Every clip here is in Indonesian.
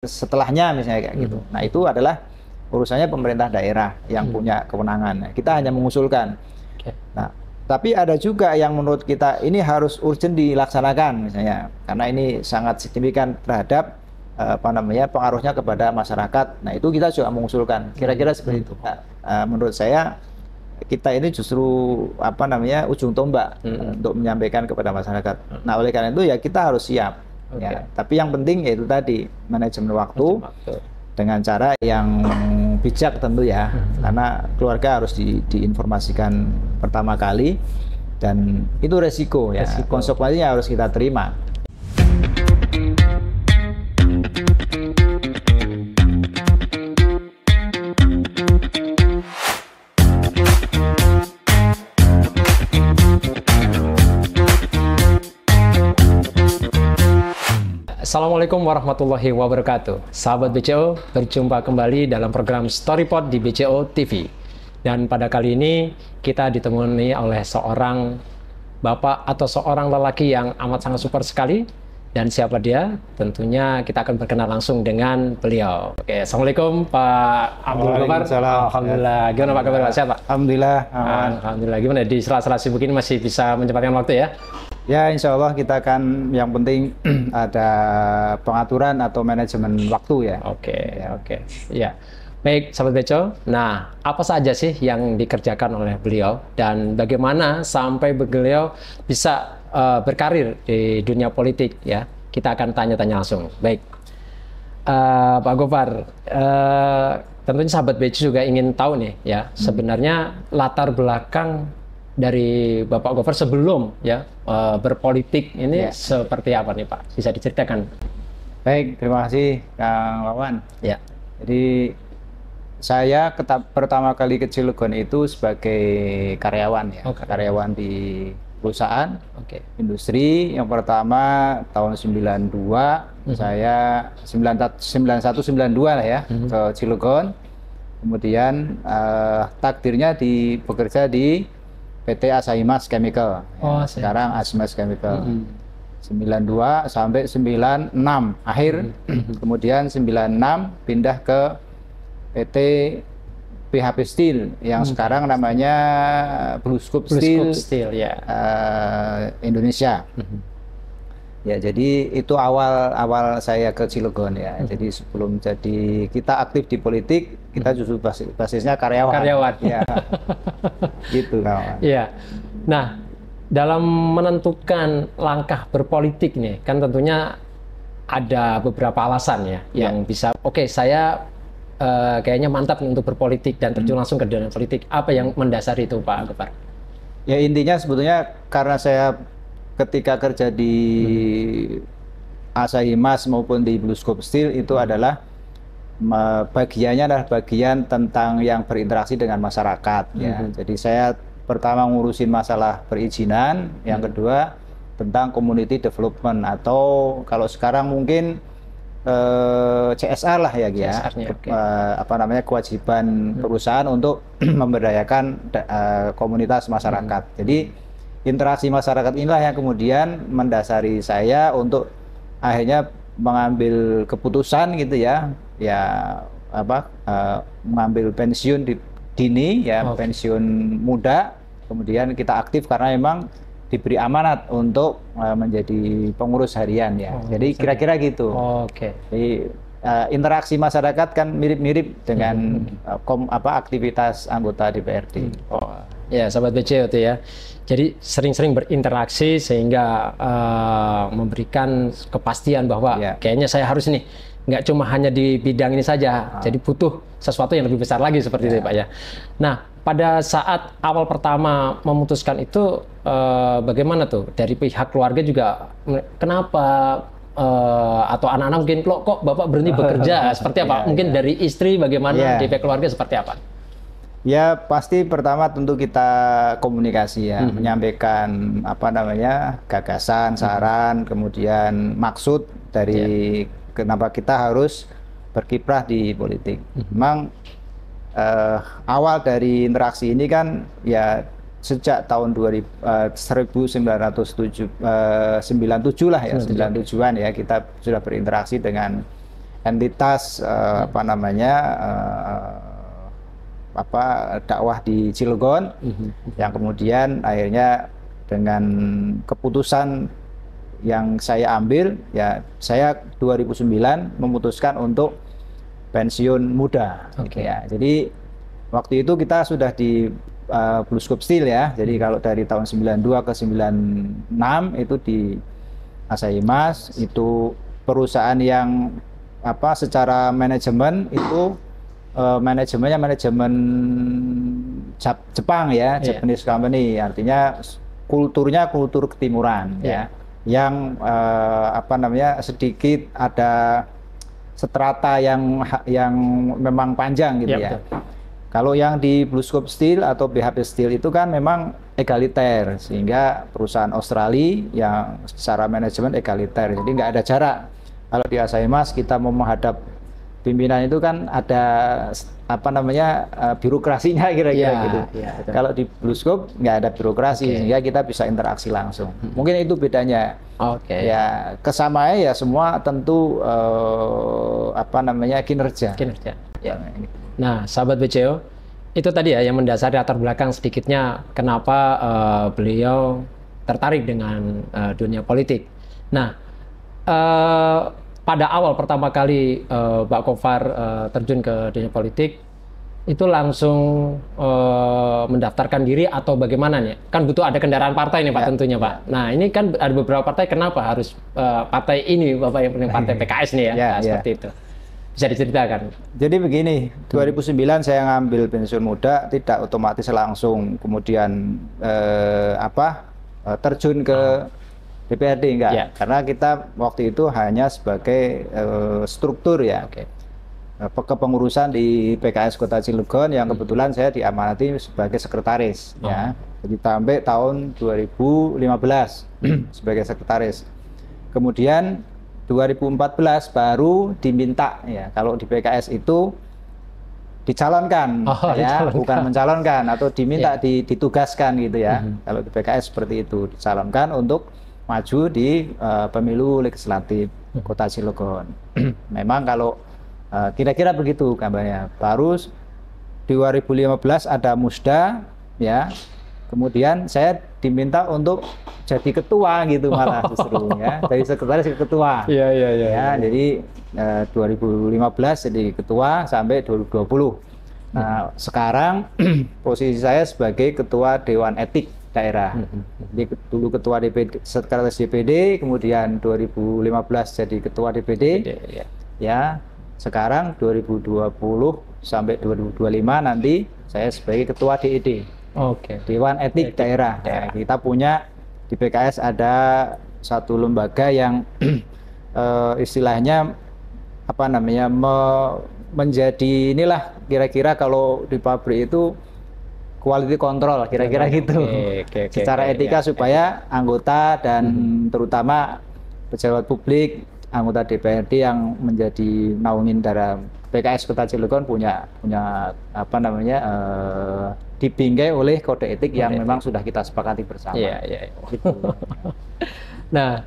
setelahnya misalnya kayak gitu. Nah itu adalah urusannya pemerintah daerah yang punya kewenangan. Nah, kita hanya mengusulkan. Nah, tapi ada juga yang menurut kita ini harus urgent dilaksanakan misalnya, karena ini sangat signifikan terhadap pengaruhnya kepada masyarakat. Nah itu kita juga mengusulkan. Kira-kira seperti itu. Nah, menurut saya kita ini justru ujung tombak untuk menyampaikan kepada masyarakat. Nah oleh karena itu ya kita harus siap. Ya. Tapi yang penting yaitu tadi manajemen waktu dengan cara yang bijak tentu ya, karena keluarga harus diinformasikan pertama kali dan itu resiko ya, konsekuensinya harus kita terima. Assalamualaikum warahmatullahi wabarakatuh. Sahabat BCO, berjumpa kembali dalam program Storypod di BCO TV. Dan pada kali ini kita ditemani oleh seorang bapak atau seorang lelaki yang amat sangat super sekali. Dan siapa dia? Tentunya kita akan berkenal langsung dengan beliau. Oke, Assalamualaikum Pak Abdul Ghaffar. Alhamdulillah. Gimana Pak kabar Pak? Sehat Pak? Alhamdulillah. Alhamdulillah. Gimana di sela-sela sibuk ini masih bisa menyempatkan waktu ya? Ya, insya Allah kita akan yang penting ada pengaturan atau manajemen waktu ya. Oke. Ya. Baik, sahabat Beco. Nah, apa saja sih yang dikerjakan oleh beliau dan bagaimana sampai beliau bisa berkarir di dunia politik ya? Kita akan tanya-tanya langsung. Baik, Pak Ghaffar, tentunya sahabat Beco juga ingin tahu nih ya, sebenarnya latar belakang dari Bapak Ghaffar sebelum ya berpolitik ini seperti apa nih Pak? Bisa diceritakan? Baik, terima kasih Kang Wawan. Ya. Jadi saya pertama kali ke Cilegon itu sebagai karyawan ya, karyawan di perusahaan industri. Yang pertama tahun 92, saya 9192 lah ya ke Cilegon. Kemudian takdirnya bekerja di PT Asahimas Chemical, sekarang Ashimas Chemical. 92 sampai 96 akhir, kemudian 96 pindah ke PT PHP Steel yang sekarang namanya BlueScope Steel ya. Indonesia. Ya, jadi itu awal saya ke Cilegon ya. Jadi sebelum kita aktif di politik, kita justru basisnya karyawan. Ya. Gitu kawan. Iya. Nah, dalam menentukan langkah berpolitik nih, kan tentunya ada beberapa alasan ya yang bisa saya kayaknya mantap nih untuk berpolitik dan terjun langsung ke dunia politik. Apa yang mendasari itu Pak Ghaffar? Ya intinya sebetulnya karena saya ketika kerja di Asahimas maupun di BlueScope Steel itu adalah bagiannya adalah bagian tentang yang berinteraksi dengan masyarakat ya. Jadi saya pertama ngurusin masalah perizinan, yang kedua tentang community development atau kalau sekarang mungkin CSR lah ya, kewajiban perusahaan untuk memberdayakan komunitas masyarakat. Jadi interaksi masyarakat inilah yang kemudian mendasari saya untuk akhirnya mengambil keputusan gitu ya, mengambil pensiun dini ya, pensiun muda. Kemudian kita aktif karena memang diberi amanat untuk menjadi pengurus harian ya. Jadi kira-kira gitu. Jadi interaksi masyarakat kan mirip-mirip dengan aktivitas anggota DPRD. Ya, sahabat BCO itu ya. Jadi sering-sering berinteraksi sehingga memberikan kepastian bahwa kayaknya saya harus nih, nggak cuma hanya di bidang ini saja. Jadi butuh sesuatu yang lebih besar lagi seperti itu Pak ya. Nah, pada saat awal pertama memutuskan itu bagaimana tuh dari pihak keluarga juga, kenapa atau anak-anak mungkin kok Bapak berhenti bekerja seperti apa? Mungkin dari istri bagaimana, di pihak keluarga seperti apa? Ya pasti pertama tentu kita komunikasi ya, menyampaikan gagasan, saran, kemudian maksud dari kenapa kita harus berkiprah di politik. Memang awal dari interaksi ini kan ya sejak tahun 1997 lah ya, 97-an ya kita sudah berinteraksi dengan entitas dakwah di Cilegon, yang kemudian akhirnya dengan keputusan yang saya ambil, ya saya 2009 memutuskan untuk pensiun muda. Ya. Jadi waktu itu kita sudah di Bluescope Steel ya. Jadi kalau dari tahun 92 ke 96 itu di Asahi Mas, itu perusahaan yang secara manajemen itu manajemennya manajemen Jepang ya, Japanese company, artinya kulturnya kultur ketimuran ya, yang sedikit ada strata yang memang panjang gitu ya. Kalau yang di Bluescope Steel atau BHP Steel itu kan memang egaliter, sehingga perusahaan Australia yang secara manajemen egaliter, jadi nggak ada jarak. Kalau di Asahi Mas kita mau menghadap pimpinan itu kan ada birokrasinya kira-kira gitu. Kalau di Bluescope nggak ada birokrasi, sehingga kita bisa interaksi langsung. Mungkin itu bedanya. Ya kesamaannya ya semua tentu kinerja. Ya. Nah, sahabat BCO, itu tadi ya yang mendasari latar belakang sedikitnya kenapa beliau tertarik dengan dunia politik. Nah, pada awal pertama kali Pak Khofar terjun ke dunia politik, itu langsung mendaftarkan diri atau bagaimana nih? Kan butuh ada kendaraan partai nih Pak, tentunya Pak. Nah, ini kan ada beberapa partai, kenapa harus partai ini Bapak yang punya partai PKS nih ya? Seperti itu. Bisa diceritakan? Jadi begini, 2009 saya ngambil pensiun muda, tidak otomatis langsung kemudian terjun ke DPRD, enggak. Karena kita waktu itu hanya sebagai struktur ya. Kepengurusan di PKS Kota Cilegon, yang kebetulan saya diamanati sebagai sekretaris ya. Jadi sampai tahun 2015 sebagai sekretaris. Kemudian 2014 baru diminta ya, kalau di PKS itu dicalonkan bukan mencalonkan, atau diminta ditugaskan gitu ya. Kalau di PKS seperti itu, dicalonkan untuk maju di pemilu legislatif Kota Cilegon. Memang kalau kira-kira begitu gambarnya. Baru 2015 ada musda ya. Kemudian saya diminta untuk jadi ketua gitu malah justru ya, dari sekretaris ke ketua. Jadi 2015 jadi ketua sampai 2020. Nah, sekarang posisi saya sebagai ketua Dewan Etik daerah. Jadi dulu ketua DPD, sekretaris DPD, kemudian 2015 jadi ketua DPD. Ya, sekarang 2020 sampai 2025 nanti saya sebagai ketua DED. Dewan Etik Daerah. Nah, kita punya di PKS ada satu lembaga yang istilahnya menjadi inilah kira-kira kalau di pabrik itu quality control kira-kira gitu. Secara etika supaya anggota dan terutama pejabat publik, anggota DPRD yang menjadi naungin dalam PKS Kota Cilegon punya dibingkai oleh kode etik yang memang sudah kita sepakati bersama. Gitu. Nah,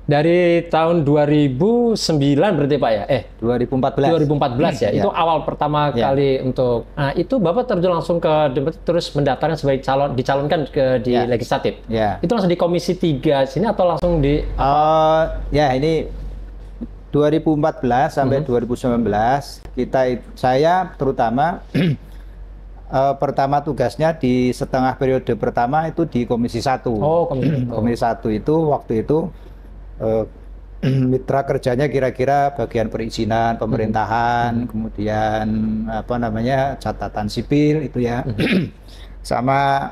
dari tahun 2009 berarti Pak ya? 2014 ya. Itu awal pertama kali untuk. Nah, itu Bapak terjun langsung ke terus mendaftarkan sebagai dicalonkan di legislatif. Itu langsung di Komisi 3 sini atau langsung di ini 2014 sampai 2019 saya terutama pertama tugasnya di setengah periode pertama itu di Komisi 1. Komisi 1 itu waktu itu mitra kerjanya kira-kira bagian perizinan, pemerintahan, kemudian catatan sipil itu ya. Sama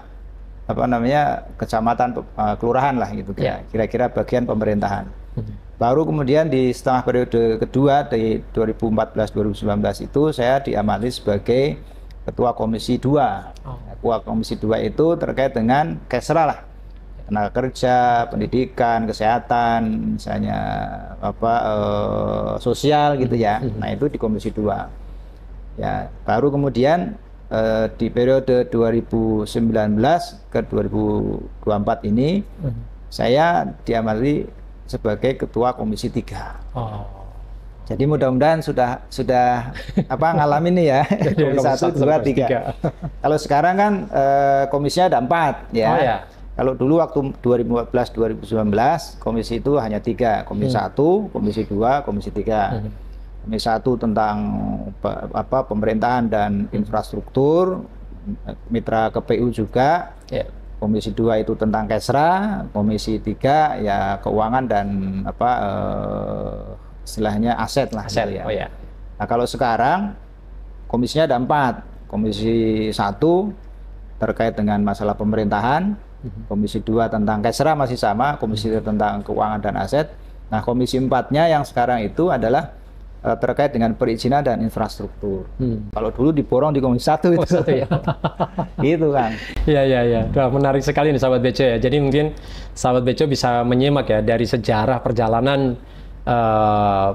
kecamatan, kelurahan lah gitu ya. Kira-kira bagian pemerintahan. Baru kemudian di setengah periode kedua di 2014-2019 itu saya diamati sebagai Ketua Komisi 2. Ketua Komisi 2 itu terkait dengan Kesra lah, tenaga kerja, pendidikan, kesehatan, misalnya sosial gitu ya. Nah itu di Komisi 2. Ya, baru kemudian di periode 2019 ke 2024 ini saya diamati sebagai Ketua Komisi 3. Jadi mudah-mudahan sudah apa ngalamin nih ya. Komisi 1, 2, 3. Kalau sekarang kan komisinya ada 4 ya. Oh, ya. Kalau dulu waktu 2014-2019 komisi itu hanya 3, komisi 1, komisi 2, komisi 3. Komisi 1 tentang apa pemerintahan dan infrastruktur, mitra KPU juga. Yeah. Komisi 2 itu tentang Kesra, komisi 3 ya keuangan dan apa istilahnya aset lah. Aset, gitu ya. Oh ya. Nah kalau sekarang komisinya ada 4. Komisi 1 terkait dengan masalah pemerintahan, komisi 2 tentang Kesra masih sama, komisi 3 tentang keuangan dan aset. Nah komisi 4-nya yang sekarang itu adalah terkait dengan perizinan dan infrastruktur. Kalau dulu diborong di komisi 1 itu. Oh, 1 ya. Gitu kan. Iya. Wah, menarik sekali nih sahabat Beco ya. Jadi mungkin sahabat Beco bisa menyimak ya dari sejarah perjalanan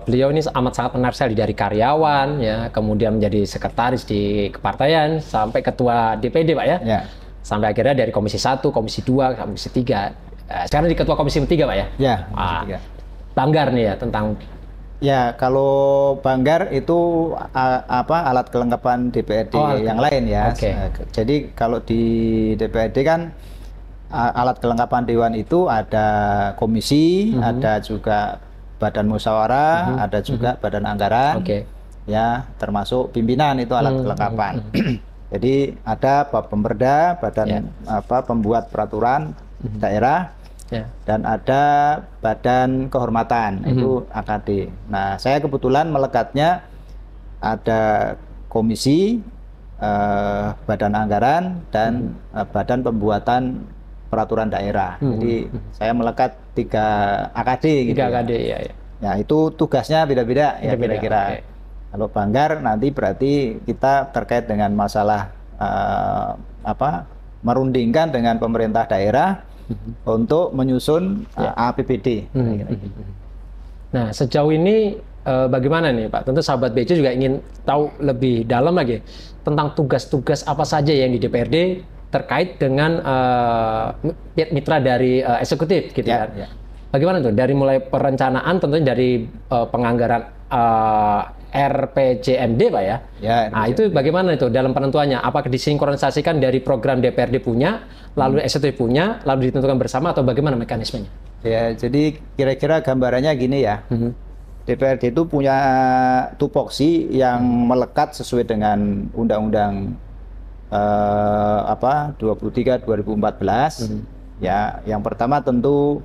beliau ini amat sangat menarik sekali dari karyawan ya, kemudian menjadi sekretaris di kepartaian sampai ketua DPD Pak ya. Ya. Sampai akhirnya dari komisi 1, komisi 2, komisi 3. Sekarang di ketua komisi 3 Pak ya. Ya, komisi 3. Banggar nih ya tentang. Ya, kalau Banggar itu apa alat kelengkapan DPRD yang lain ya. Okay. Jadi kalau di DPRD kan alat kelengkapan dewan itu ada komisi, ada juga badan musyawarah, ada juga badan anggaran. Ya, termasuk pimpinan itu alat kelengkapan. Jadi ada Pemberda, badan apa pembuat peraturan daerah. Dan ada badan kehormatan itu AKD. Nah, saya kebetulan melekatnya ada komisi, badan anggaran dan badan pembuatan peraturan daerah. Jadi saya melekat 3 AKD gitu. 3 AKD ya. Ya, itu tugasnya beda-beda ya kira-kira. Kalau Banggar nanti berarti kita terkait dengan masalah apa merundingkan dengan pemerintah daerah untuk menyusun APBD. Nah, sejauh ini bagaimana nih Pak? Tentu sahabat BC juga ingin tahu lebih dalam lagi tentang tugas-tugas apa saja yang di DPRD terkait dengan mitra dari eksekutif gitu kan. Bagaimana tuh dari mulai perencanaan tentunya dari penganggaran RPJMD Pak ya? Nah itu bagaimana itu dalam penentuannya? Apakah disinkronisasikan dari program DPRD punya, lalu eksekutif punya, lalu ditentukan bersama atau bagaimana mekanismenya? Ya, jadi kira-kira gambarannya gini ya. DPRD itu punya tupoksi yang melekat sesuai dengan Undang-Undang 23 2014. Ya, yang pertama tentu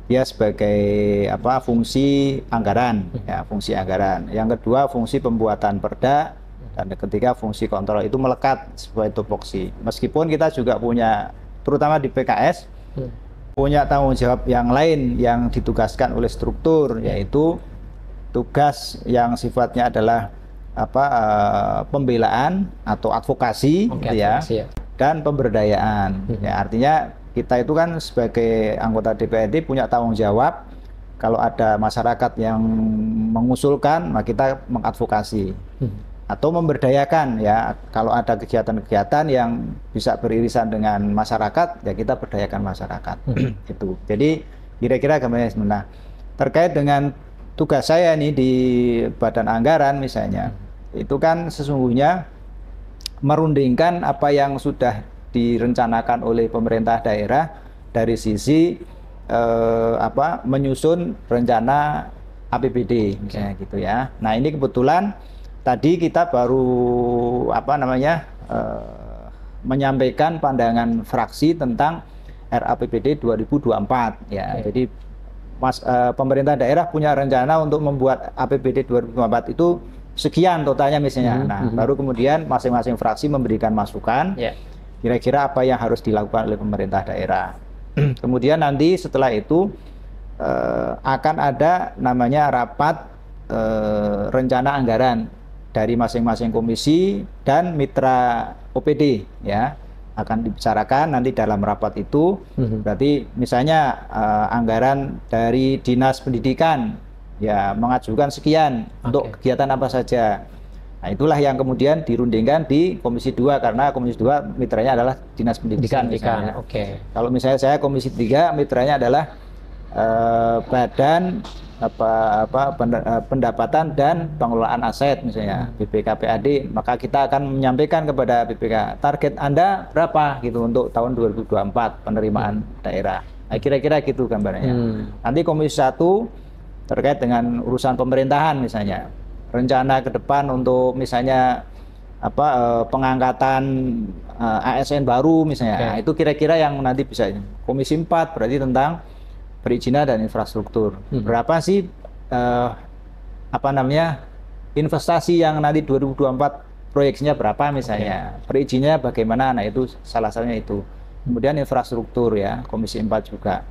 dia sebagai fungsi anggaran, ya fungsi anggaran. Yang kedua fungsi pembuatan perda, dan ketiga fungsi kontrol itu melekat sesuai tupoksi. Meskipun kita juga punya, terutama di PKS, punya tanggung jawab yang lain yang ditugaskan oleh struktur, yaitu tugas yang sifatnya adalah pembelaan atau advokasi, dan pemberdayaan. Ya, artinya kita itu kan sebagai anggota DPRD punya tanggung jawab kalau ada masyarakat yang mengusulkan, maka kita mengadvokasi atau memberdayakan ya. Kalau ada kegiatan-kegiatan yang bisa beririsan dengan masyarakat, ya kita berdayakan masyarakat. Itu. Jadi kira-kira gambarnya sebenarnya terkait dengan tugas saya nih di Badan Anggaran misalnya, itu kan sesungguhnya merundingkan apa yang sudah direncanakan oleh pemerintah daerah dari sisi menyusun rencana APBD misalnya gitu ya. Nah ini kebetulan tadi kita baru menyampaikan pandangan fraksi tentang RAPBD 2024 ya. Jadi pemerintah daerah punya rencana untuk membuat APBD 2024 itu sekian totalnya misalnya. Nah baru kemudian masing-masing fraksi memberikan masukan. Kira-kira apa yang harus dilakukan oleh pemerintah daerah. Kemudian nanti setelah itu akan ada namanya rapat rencana anggaran dari masing-masing komisi dan mitra OPD ya, akan dibicarakan nanti dalam rapat itu. Berarti misalnya anggaran dari Dinas Pendidikan ya mengajukan sekian untuk kegiatan apa saja. Nah, itulah yang kemudian dirundingkan di Komisi 2 karena Komisi 2 mitranya adalah Dinas Pendidikan. Oke. Kalau misalnya saya Komisi 3 mitranya adalah Badan pendapatan dan pengelolaan aset misalnya BPKPAD, maka kita akan menyampaikan kepada BPK target Anda berapa gitu untuk tahun 2024 penerimaan daerah. Nah, kira-kira gitu gambarnya. Nanti Komisi 1 terkait dengan urusan pemerintahan misalnya, rencana ke depan untuk misalnya pengangkatan ASN baru misalnya. Nah, itu kira-kira yang nanti bisa. Komisi 4 berarti tentang perizinan dan infrastruktur. Berapa sih investasi yang nanti 2024 proyeksinya berapa misalnya. Perizinannya bagaimana? Nah, itu salah satunya itu. Kemudian infrastruktur ya, Komisi 4 juga.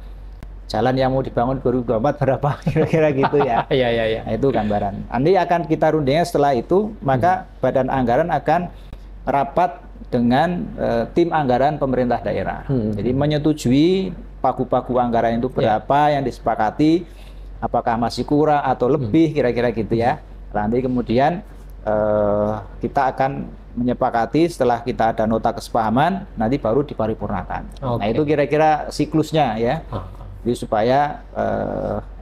Jalan yang mau dibangun 2024 berapa kira-kira gitu ya. Nah, itu gambaran. Nanti akan kita rundingnya setelah itu, maka Badan Anggaran akan rapat dengan tim anggaran pemerintah daerah. Jadi menyetujui pagu-pagu anggaran itu berapa yang disepakati, apakah masih kurang atau lebih kira-kira gitu ya. Nanti kemudian kita akan menyepakati setelah kita ada nota kesepahaman, nanti baru diparipurnakan. Nah, itu kira-kira siklusnya ya. Jadi supaya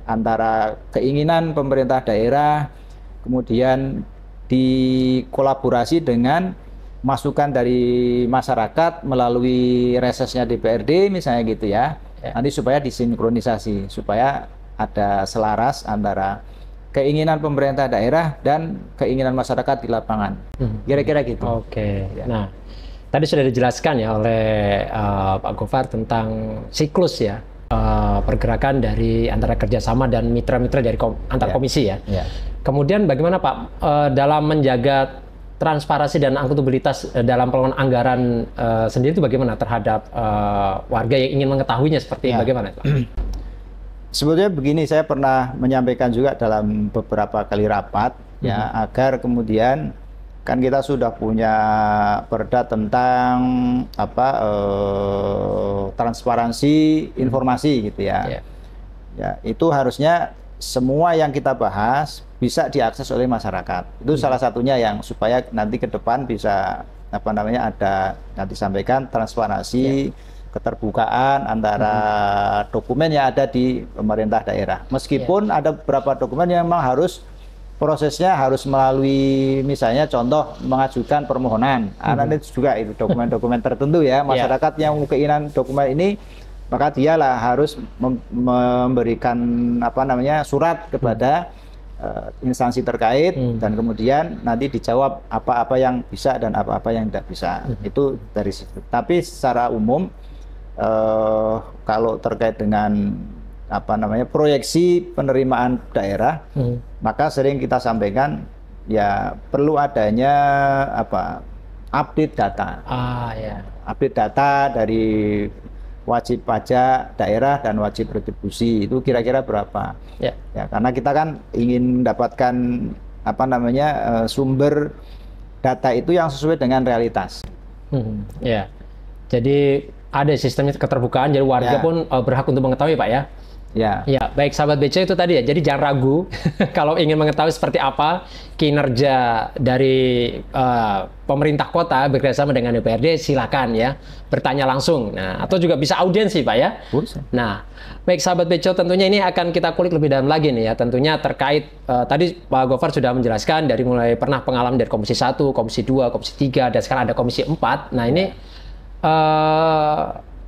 antara keinginan pemerintah daerah kemudian dikolaborasi dengan masukan dari masyarakat melalui resesnya DPRD misalnya gitu ya. Nanti supaya disinkronisasi, supaya ada selaras antara keinginan pemerintah daerah dan keinginan masyarakat di lapangan. Kira-kira gitu. Nah, tadi sudah dijelaskan ya oleh Pak Gofar tentang siklus ya, pergerakan dari antara kerjasama dan mitra-mitra dari antar komisi ya. Kemudian bagaimana Pak dalam menjaga transparansi dan akuntabilitas dalam pengelolaan anggaran sendiri itu bagaimana terhadap warga yang ingin mengetahuinya seperti bagaimana Pak? Sebetulnya begini, saya pernah menyampaikan juga dalam beberapa kali rapat ya, agar kemudian kan kita sudah punya perda tentang transparansi informasi gitu ya. Ya, itu harusnya semua yang kita bahas bisa diakses oleh masyarakat. Itu salah satunya yang supaya nanti ke depan bisa ada nanti sampaikan transparansi, keterbukaan antara dokumen yang ada di pemerintah daerah. Meskipun ada beberapa dokumen yang memang harus prosesnya harus melalui misalnya contoh mengajukan permohonan. Nanti juga itu dokumen-dokumen tertentu ya, masyarakat yang keinginan dokumen ini maka dialah harus memberikan surat kepada instansi terkait dan kemudian nanti dijawab apa-apa yang bisa dan apa-apa yang tidak bisa. Itu dari situ. Tapi secara umum kalau terkait dengan proyeksi penerimaan daerah, maka sering kita sampaikan ya perlu adanya update data. Update data dari wajib pajak daerah dan wajib retribusi itu kira-kira berapa? Ya, karena kita kan ingin mendapatkan sumber data itu yang sesuai dengan realitas. Jadi ada sistemnya keterbukaan, jadi warga pun berhak untuk mengetahui Pak ya. Ya, baik sahabat BC itu tadi ya. Jadi jangan ragu kalau ingin mengetahui seperti apa kinerja dari pemerintah kota bekerjasama dengan DPRD, silakan ya bertanya langsung. Nah, atau juga bisa audiensi Pak ya. Nah, baik sahabat BC tentunya ini akan kita kulik lebih dalam lagi nih ya. Tentunya terkait tadi Pak Gofar sudah menjelaskan dari mulai pernah pengalaman dari Komisi 1, Komisi 2, Komisi 3 dan sekarang ada Komisi 4. Nah, ini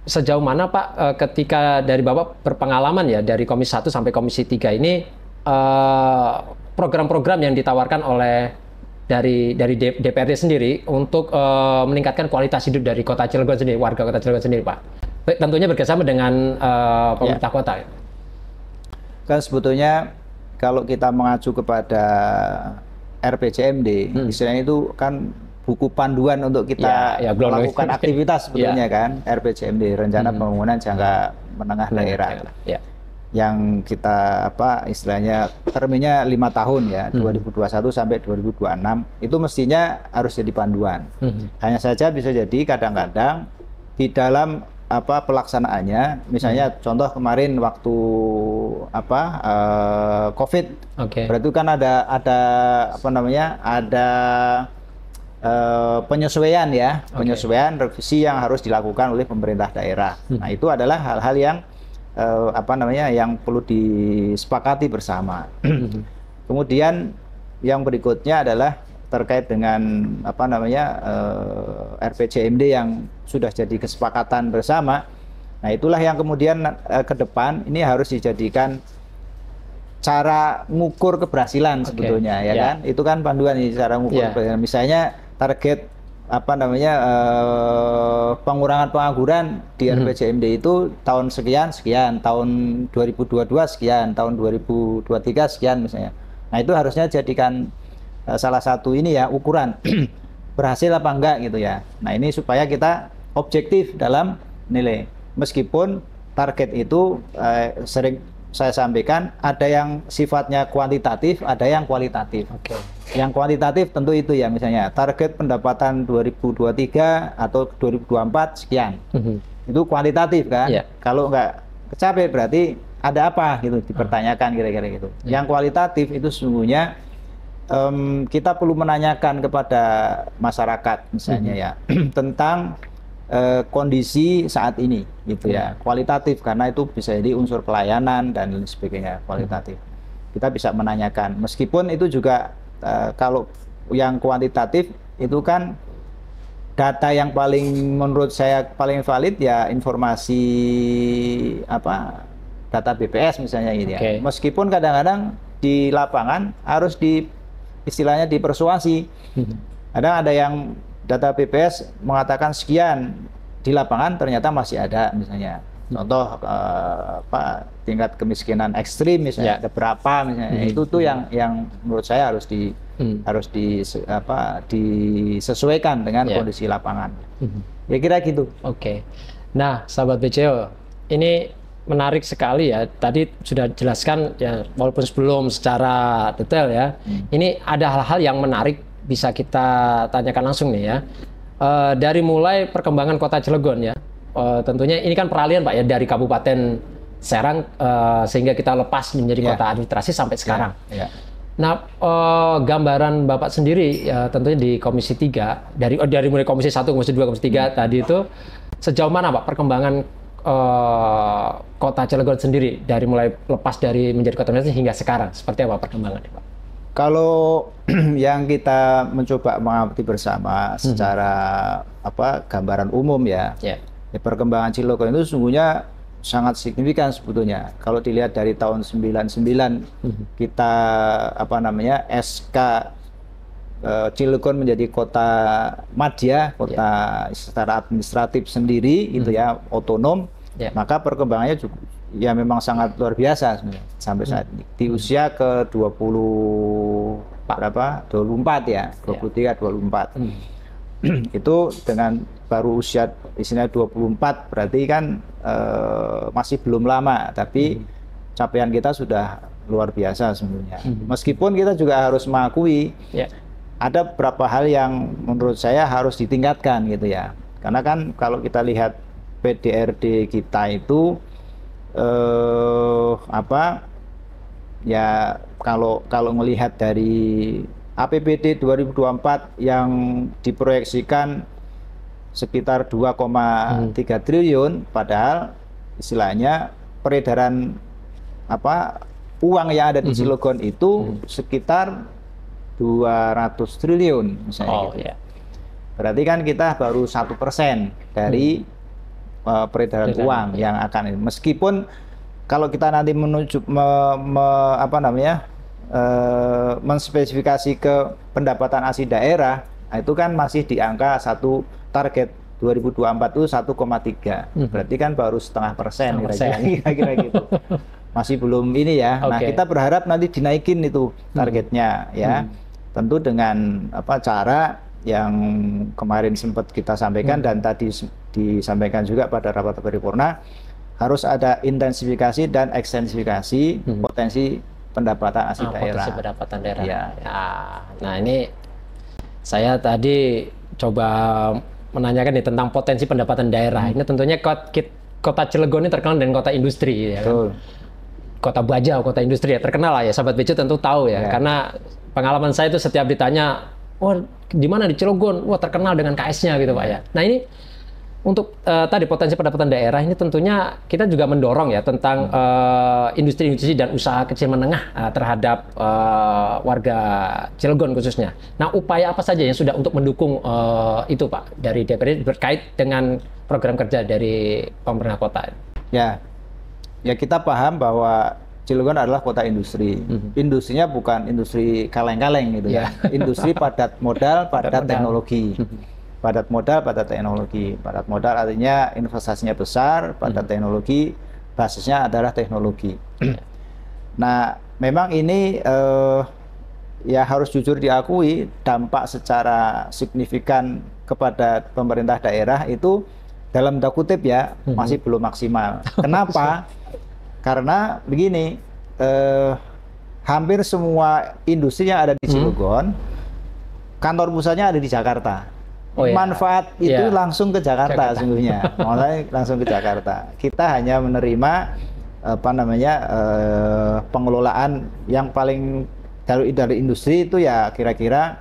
sejauh mana Pak ketika dari Bapak berpengalaman ya dari Komisi 1 sampai Komisi 3 ini program-program yang ditawarkan oleh dari DPRD sendiri untuk meningkatkan kualitas hidup dari Kota Cilegon sendiri, warga Kota Cilegon sendiri Pak. Tentunya bekerjasama dengan pemerintah kota. Kan sebetulnya kalau kita mengacu kepada RPJMD, istilahnya itu kan buku panduan untuk kita melakukan aktivitas sebetulnya kan, RPJMD, Rencana Pembangunan Jangka Menengah Daerah. Yang kita istilahnya termnya 5 tahun ya, 2021 sampai 2026 itu mestinya harus jadi panduan. Hanya saja bisa jadi kadang-kadang di dalam pelaksanaannya, misalnya contoh kemarin waktu COVID, berarti kan ada penyesuaian ya, penyesuaian revisi yang harus dilakukan oleh pemerintah daerah. Nah, itu adalah hal-hal yang yang perlu disepakati bersama. Kemudian yang berikutnya adalah terkait dengan RPJMD yang sudah jadi kesepakatan bersama. Nah, itulah yang kemudian ke depan ini harus dijadikan cara ngukur keberhasilan sebetulnya, ya kan? Itu kan panduan ini cara ngukur keberhasilan. Misalnya target pengurangan pengangguran di RPJMD itu tahun sekian, tahun 2022 sekian, tahun 2023 sekian misalnya. Nah, itu harusnya jadikan salah satu ini ya ukuran berhasil apa enggak gitu ya. Nah, ini supaya kita objektif dalam nilai. Meskipun target itu sering saya sampaikan ada yang sifatnya kuantitatif, ada yang kualitatif. Yang kuantitatif tentu itu ya, misalnya target pendapatan 2023 atau 2024 sekian. Itu kuantitatif kan. Kalau nggak kecapai berarti ada apa gitu, dipertanyakan kira-kira gitu. Yang kualitatif itu sesungguhnya kita perlu menanyakan kepada masyarakat misalnya ya tentang kondisi saat ini gitu ya. Kualitatif karena itu bisa jadi unsur pelayanan dan lain sebagainya, kualitatif. Kita bisa menanyakan, meskipun itu juga kalau yang kuantitatif itu kan data yang paling menurut saya paling valid ya informasi data BPS misalnya gitu ya. Meskipun kadang-kadang di lapangan harus istilahnya dipersuasi. Kadang ada yang data BPS mengatakan sekian, di lapangan ternyata masih ada misalnya. Contoh tingkat kemiskinan ekstrim misalnya ada berapa misalnya. Itu tuh yang menurut saya harus disesuaikan dengan kondisi lapangan. Ya kira gitu. Nah, sahabat BCO, ini menarik sekali ya. Tadi sudah jelaskan ya, walaupun sebelum secara detail ya. Ini ada hal-hal yang menarik bisa kita tanyakan langsung nih ya. Dari mulai perkembangan Kota Cilegon ya. Tentunya ini kan peralihan Pak ya dari Kabupaten Serang sehingga kita lepas menjadi kota administrasi sampai sekarang. Nah, gambaran Bapak sendiri ya, tentunya di Komisi 3 dari mulai Komisi 1, Komisi 2, Komisi 3 tadi itu sejauh mana Pak perkembangan Kota Cilegon sendiri dari mulai lepas dari menjadi kota administrasi hingga sekarang, seperti apa perkembangannya Pak? Kalau yang kita mencoba mengamati bersama secara gambaran umum ya, perkembangan Cilegon itu sesungguhnya sangat signifikan sebetulnya. Kalau dilihat dari tahun 99 kita SK Cilegon menjadi kota madya, kota secara administratif sendiri gitu ya, otonom. Maka perkembangannya juga ya memang sangat luar biasa sebenarnya sampai saat ini. Di usia ke 24 ya, 23 24. Itu dengan baru usia isinya 24 berarti kan masih belum lama, tapi capaian kita sudah luar biasa sebenarnya. Meskipun kita juga harus mengakui ada beberapa hal yang menurut saya harus ditingkatkan gitu ya. Karena kan kalau kita lihat PDRD kita itu kalau melihat dari APBD 2024 yang diproyeksikan sekitar 2,3 triliun, padahal istilahnya peredaran uang yang ada di Cilegon itu sekitar 200 triliun misalnya gitu. Berarti kan kita baru 1% dari peredaran uang yang akan ini. Meskipun kalau kita nanti menuju menspesifikasi ke pendapatan asli daerah, itu kan masih di angka target 2024 itu 1,3. Berarti kan baru 0,5% kira-kira gitu. Masih belum ini ya. Nah, kita berharap nanti dinaikin itu targetnya ya. Tentu dengan cara yang kemarin sempat kita sampaikan dan tadi disampaikan juga pada rapat paripurna, harus ada intensifikasi dan ekstensifikasi potensi pendapatan asli daerah. Potensi pendapatan daerah. Nah, ini saya tadi coba menanyakan nih tentang potensi pendapatan daerah. Ini tentunya kota Cilegon ini terkenal dengan kota industri ya kan? Kota baja, kota industri ya, terkenal lah ya, sahabat BC tentu tahu ya. Karena pengalaman saya itu setiap ditanya, di mana di Cilegon? Wah, terkenal dengan KS-nya gitu Pak ya. Nah, ini untuk tadi potensi pendapatan daerah ini tentunya kita juga mendorong ya tentang industri-industri dan usaha kecil menengah terhadap warga Cilegon khususnya. Nah, upaya apa saja yang sudah untuk mendukung itu Pak dari DPRD berkait dengan program kerja dari pemerintah kota? Ya, ya kita paham bahwa Cilegon adalah kota industri. Industrinya bukan industri kaleng-kaleng gitu ya. Industri padat modal, padat teknologi. Padat modal, padat teknologi. Padat modal artinya investasinya besar, padat teknologi basisnya adalah teknologi. Nah, memang ini ya harus jujur diakui dampak secara signifikan kepada pemerintah daerah itu dalam tanda kutip ya masih belum maksimal. Kenapa? Karena begini, hampir semua industri yang ada di Cilegon, kantor pusatnya ada di Jakarta. Manfaat itu langsung ke Jakarta sesungguhnya, mulai langsung ke Jakarta. Kita hanya menerima apa namanya pengelolaan yang paling dari industri itu ya kira-kira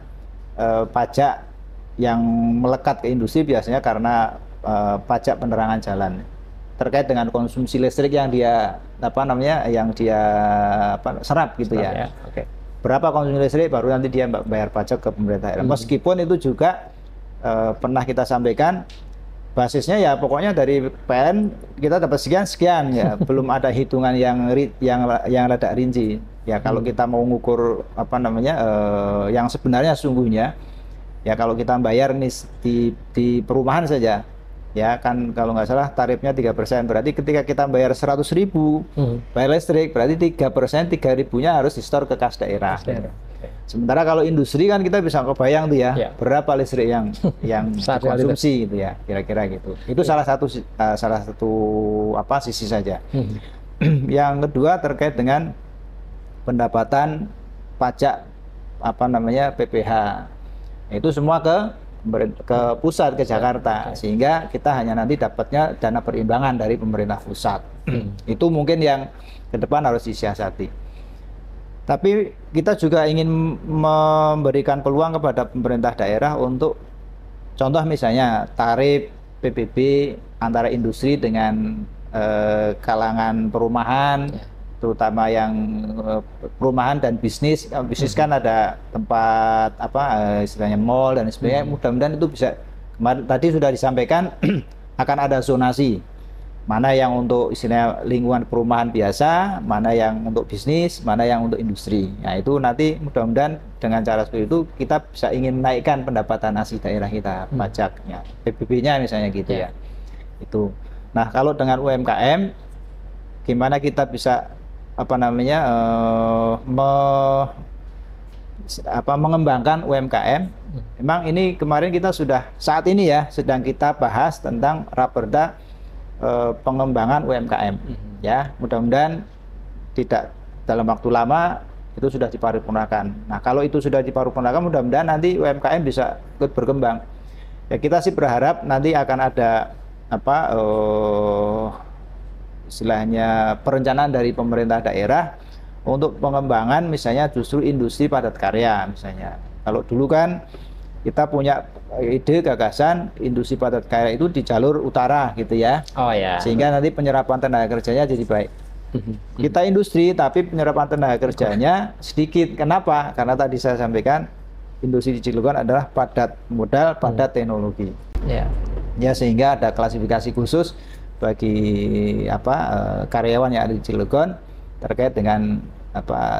pajak yang melekat ke industri biasanya karena pajak penerangan jalan terkait dengan konsumsi listrik yang dia serap gitu ya. Berapa konsumsi listrik baru nanti dia bayar pajak ke pemerintah daerah. Meskipun itu juga pernah kita sampaikan basisnya ya pokoknya dari PLN kita dapat sekian ya belum ada hitungan yang rada rinci ya. Kalau kita mau ngukur apa namanya yang sebenarnya sungguhnya ya kalau kita bayar nih di perumahan saja ya kan kalau nggak salah tarifnya 3%, berarti ketika kita bayar 100.000 bayar listrik berarti 3%, 3.000-nya harus di-store ke kas daerah. Sementara kalau industri kan kita bisa kebayang tuh ya, berapa listrik yang dikonsumsi gitu ya, kira-kira gitu. Itu salah satu apa sisi saja. Yang kedua terkait dengan pendapatan pajak apa namanya PPH. Itu semua ke pusat, ke Jakarta, sehingga kita hanya nanti dapatnya dana perimbangan dari pemerintah pusat. Itu mungkin yang ke depan harus disiasati. Tapi kita juga ingin memberikan peluang kepada pemerintah daerah untuk contoh misalnya tarif PBB antara industri dengan kalangan perumahan, terutama yang perumahan dan bisnis. Bisnis kan ada tempat apa istilahnya mall dan sebagainya. Mudah-mudahan itu bisa, tadi sudah disampaikan akan ada zonasi. Mana yang untuk istilahnya lingkungan perumahan biasa, mana yang untuk bisnis, mana yang untuk industri. Nah itu nanti mudah-mudahan dengan cara seperti itu kita bisa ingin menaikkan pendapatan asli daerah kita, pajaknya, PBB-nya misalnya gitu ya. Itu. Nah kalau dengan UMKM, gimana kita bisa apa namanya mengembangkan UMKM? Memang ini kemarin kita sudah saat ini ya sedang kita bahas tentang Raperda pengembangan UMKM ya, mudah-mudahan tidak dalam waktu lama itu sudah diparipurnakan. Nah kalau itu sudah diparipurnakan mudah-mudahan nanti UMKM bisa ikut berkembang ya. Kita sih berharap nanti akan ada apa istilahnya perencanaan dari pemerintah daerah untuk pengembangan misalnya justru industri padat karya misalnya. Kalau dulu kan kita punya ide gagasan industri padat karya itu di jalur utara gitu ya. Sehingga nanti penyerapan tenaga kerjanya jadi baik. Kita industri tapi penyerapan tenaga kerjanya sedikit. Kenapa? Karena tadi saya sampaikan industri di Cilegon adalah padat modal, padat teknologi. Ya sehingga ada klasifikasi khusus bagi karyawan yang ada di Cilegon terkait dengan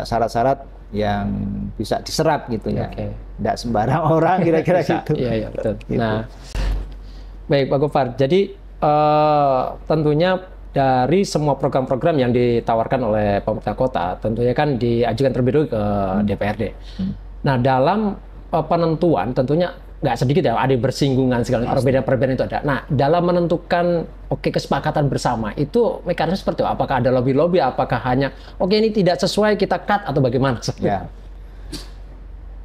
syarat-syarat yang bisa diserap gitu ya. Tidak sembarang orang kira-kira gitu. Iya betul. Gitu. Nah, baik Pak Gofar. Jadi tentunya dari semua program-program yang ditawarkan oleh pemerintah kota, tentunya kan diajukan terlebih dahulu ke DPRD. Nah, dalam penentuan tentunya nggak sedikit ya, ada bersinggungan segala perbedaan-perbedaan itu ada. Nah, dalam menentukan kesepakatan bersama itu mekanisme seperti apa? Apakah ada lobby-lobby? Apakah hanya ini tidak sesuai kita cut atau bagaimana?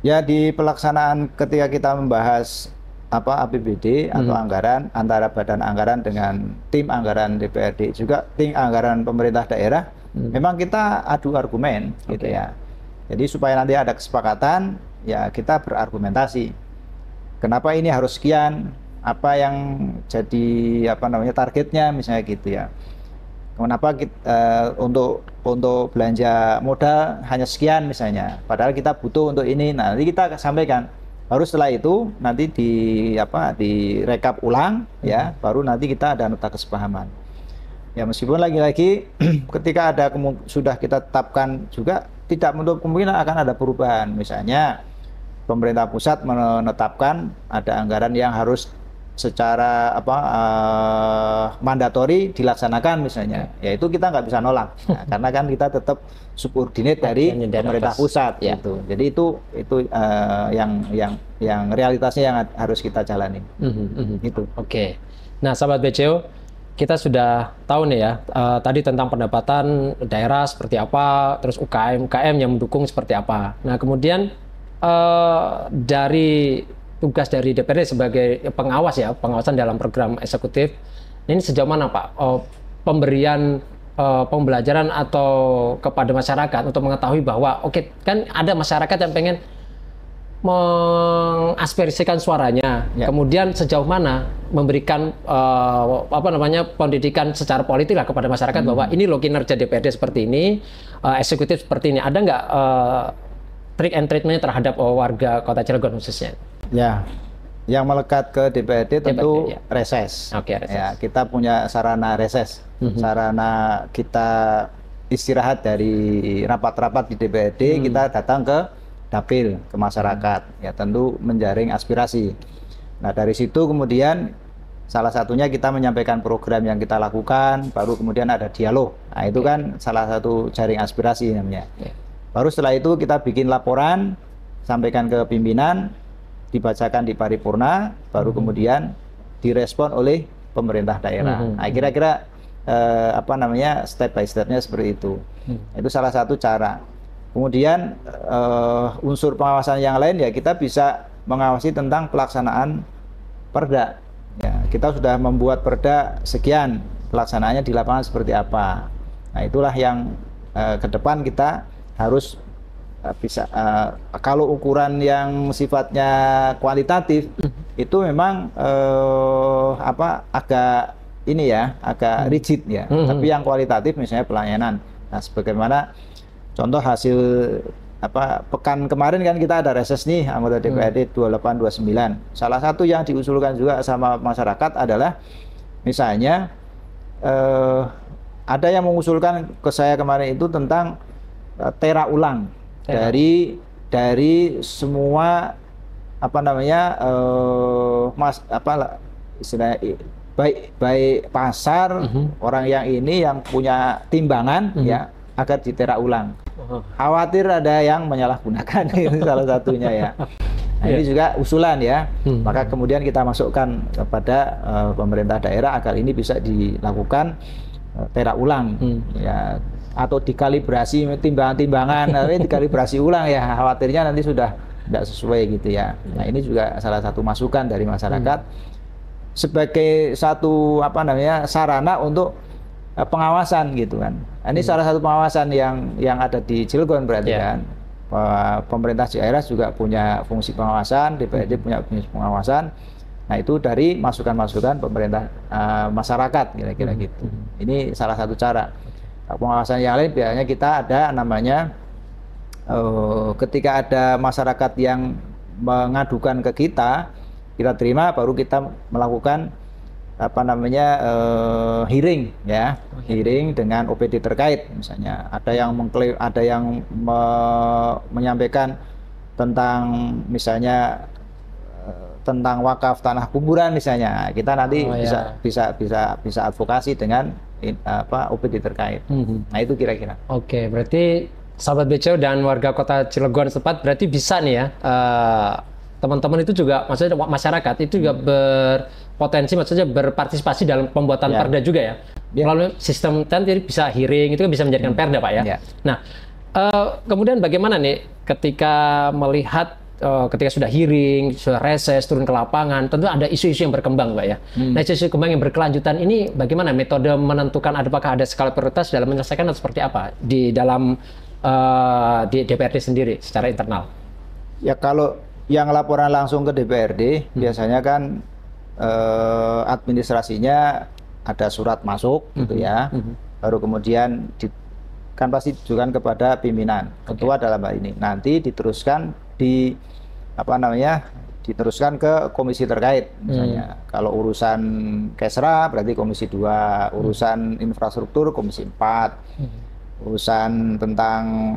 Ya di pelaksanaan ketika kita membahas APBD atau anggaran antara badan anggaran dengan tim anggaran DPRD juga tim anggaran pemerintah daerah, memang kita adu argumen gitu ya. Jadi supaya nanti ada kesepakatan ya kita berargumentasi. Kenapa ini harus sekian? apa yang jadi apa namanya targetnya misalnya gitu ya. Kenapa kita, untuk belanja modal hanya sekian misalnya, padahal kita butuh untuk ini. Nah, nanti kita sampaikan. Baru setelah itu nanti direkap ulang ya, baru nanti kita ada nota kesepahaman. Ya meskipun lagi-lagi ketika sudah kita tetapkan juga tidak menutup kemungkinan akan ada perubahan. Misalnya pemerintah pusat menetapkan ada anggaran yang harus secara mandatori dilaksanakan misalnya, ya itu kita nggak bisa nolak, nah, karena kan kita tetap subordinate dari pemerintah pusat ya. Gitu. Jadi itu yang realitasnya yang harus kita jalani. Itu. Oke. Nah, sahabat BCO, kita sudah tahu nih ya tadi tentang pendapatan daerah seperti apa, terus UKM yang mendukung seperti apa. Nah, kemudian dari tugas dari DPRD sebagai pengawas ya, pengawasan dalam program eksekutif, ini sejauh mana Pak pemberian pembelajaran atau kepada masyarakat untuk mengetahui bahwa oke, kan ada masyarakat yang pengen mengaspirasikan suaranya, kemudian sejauh mana memberikan pendidikan secara politik lah kepada masyarakat bahwa ini loh kinerja DPRD seperti ini, eksekutif seperti ini. Ada nggak trick and treatment terhadap warga Kota Cilegon khususnya? Ya, yang melekat ke DPRD tentu reses. Reses. Ya, kita punya sarana reses, sarana kita istirahat dari rapat-rapat di DPRD, kita datang ke dapil, ke masyarakat. Ya, tentu menjaring aspirasi. Nah, dari situ kemudian salah satunya kita menyampaikan program yang kita lakukan, baru kemudian ada dialog. Nah, itu kan salah satu jaring aspirasi namanya. Baru setelah itu kita bikin laporan, sampaikan ke pimpinan, dibacakan di paripurna, baru kemudian direspon oleh pemerintah daerah. Nah, kira-kira step by stepnya seperti itu. Itu salah satu cara. Kemudian unsur pengawasan yang lain ya kita bisa mengawasi tentang pelaksanaan perda. Ya, kita sudah membuat perda sekian, pelaksanaannya di lapangan seperti apa. Nah, itulah yang ke depan kita harus bisa kalau ukuran yang sifatnya kualitatif itu memang agak rigid ya. Tapi yang kualitatif misalnya pelayanan. Nah, sebagaimana contoh hasil pekan kemarin kan kita ada reses nih anggota DPRD 2829. Salah satu yang diusulkan juga sama masyarakat adalah misalnya ada yang mengusulkan ke saya kemarin itu tentang tera ulang dari semua baik pasar orang yang punya timbangan ya agar ditera ulang. Khawatir ada yang menyalahgunakan itu salah satunya ya. Nah, ini juga usulan ya. Maka kemudian kita masukkan kepada pemerintah daerah agar ini bisa dilakukan tera ulang ya, atau dikalibrasi timbangan-timbangan, dikalibrasi ulang ya, khawatirnya nanti sudah tidak sesuai gitu ya. Nah, ini juga salah satu masukan dari masyarakat sebagai satu sarana untuk pengawasan gitu kan. Nah, ini salah satu pengawasan yang ada di Cilegon berarti kan. Pemerintah daerah juga punya fungsi pengawasan, DPRD punya fungsi pengawasan. Nah, itu dari masukan-masukan pemerintah masyarakat kira-kira gitu. Ini salah satu cara. Pengawasan yang lain biasanya kita ada namanya ketika ada masyarakat yang mengadukan ke kita terima, baru kita melakukan hearing ya, hearing dengan OPD terkait. Misalnya ada yang mengklaim, ada yang menyampaikan tentang misalnya tentang wakaf tanah kuburan misalnya, kita nanti bisa advokasi dengan OPD terkait. Nah, itu kira-kira. Oke, berarti sahabat BCO dan warga Kota Cilegon setempat berarti bisa nih ya, teman-teman itu juga, maksudnya masyarakat itu juga berpotensi, maksudnya berpartisipasi dalam pembuatan perda juga ya. Melalui sistem jadi bisa hearing, itu kan bisa menjadikan perda Pak ya. Nah, kemudian bagaimana nih ketika melihat ketika sudah hearing, sudah reses, turun ke lapangan, tentu ada isu-isu yang berkembang, Pak ya. Nah, isu-isu berkembang yang berkelanjutan ini bagaimana metode menentukan apakah ada skala prioritas dalam menyelesaikan atau seperti apa di dalam di DPRD sendiri secara internal? Ya, kalau yang laporan langsung ke DPRD biasanya kan administrasinya ada surat masuk gitu ya. Baru kemudian kan pasti ditujukan kepada pimpinan, ketua dalam hal ini. Nanti diteruskan di diteruskan ke komisi terkait misalnya. Kalau urusan Kesra berarti komisi 2, urusan infrastruktur komisi 4, urusan tentang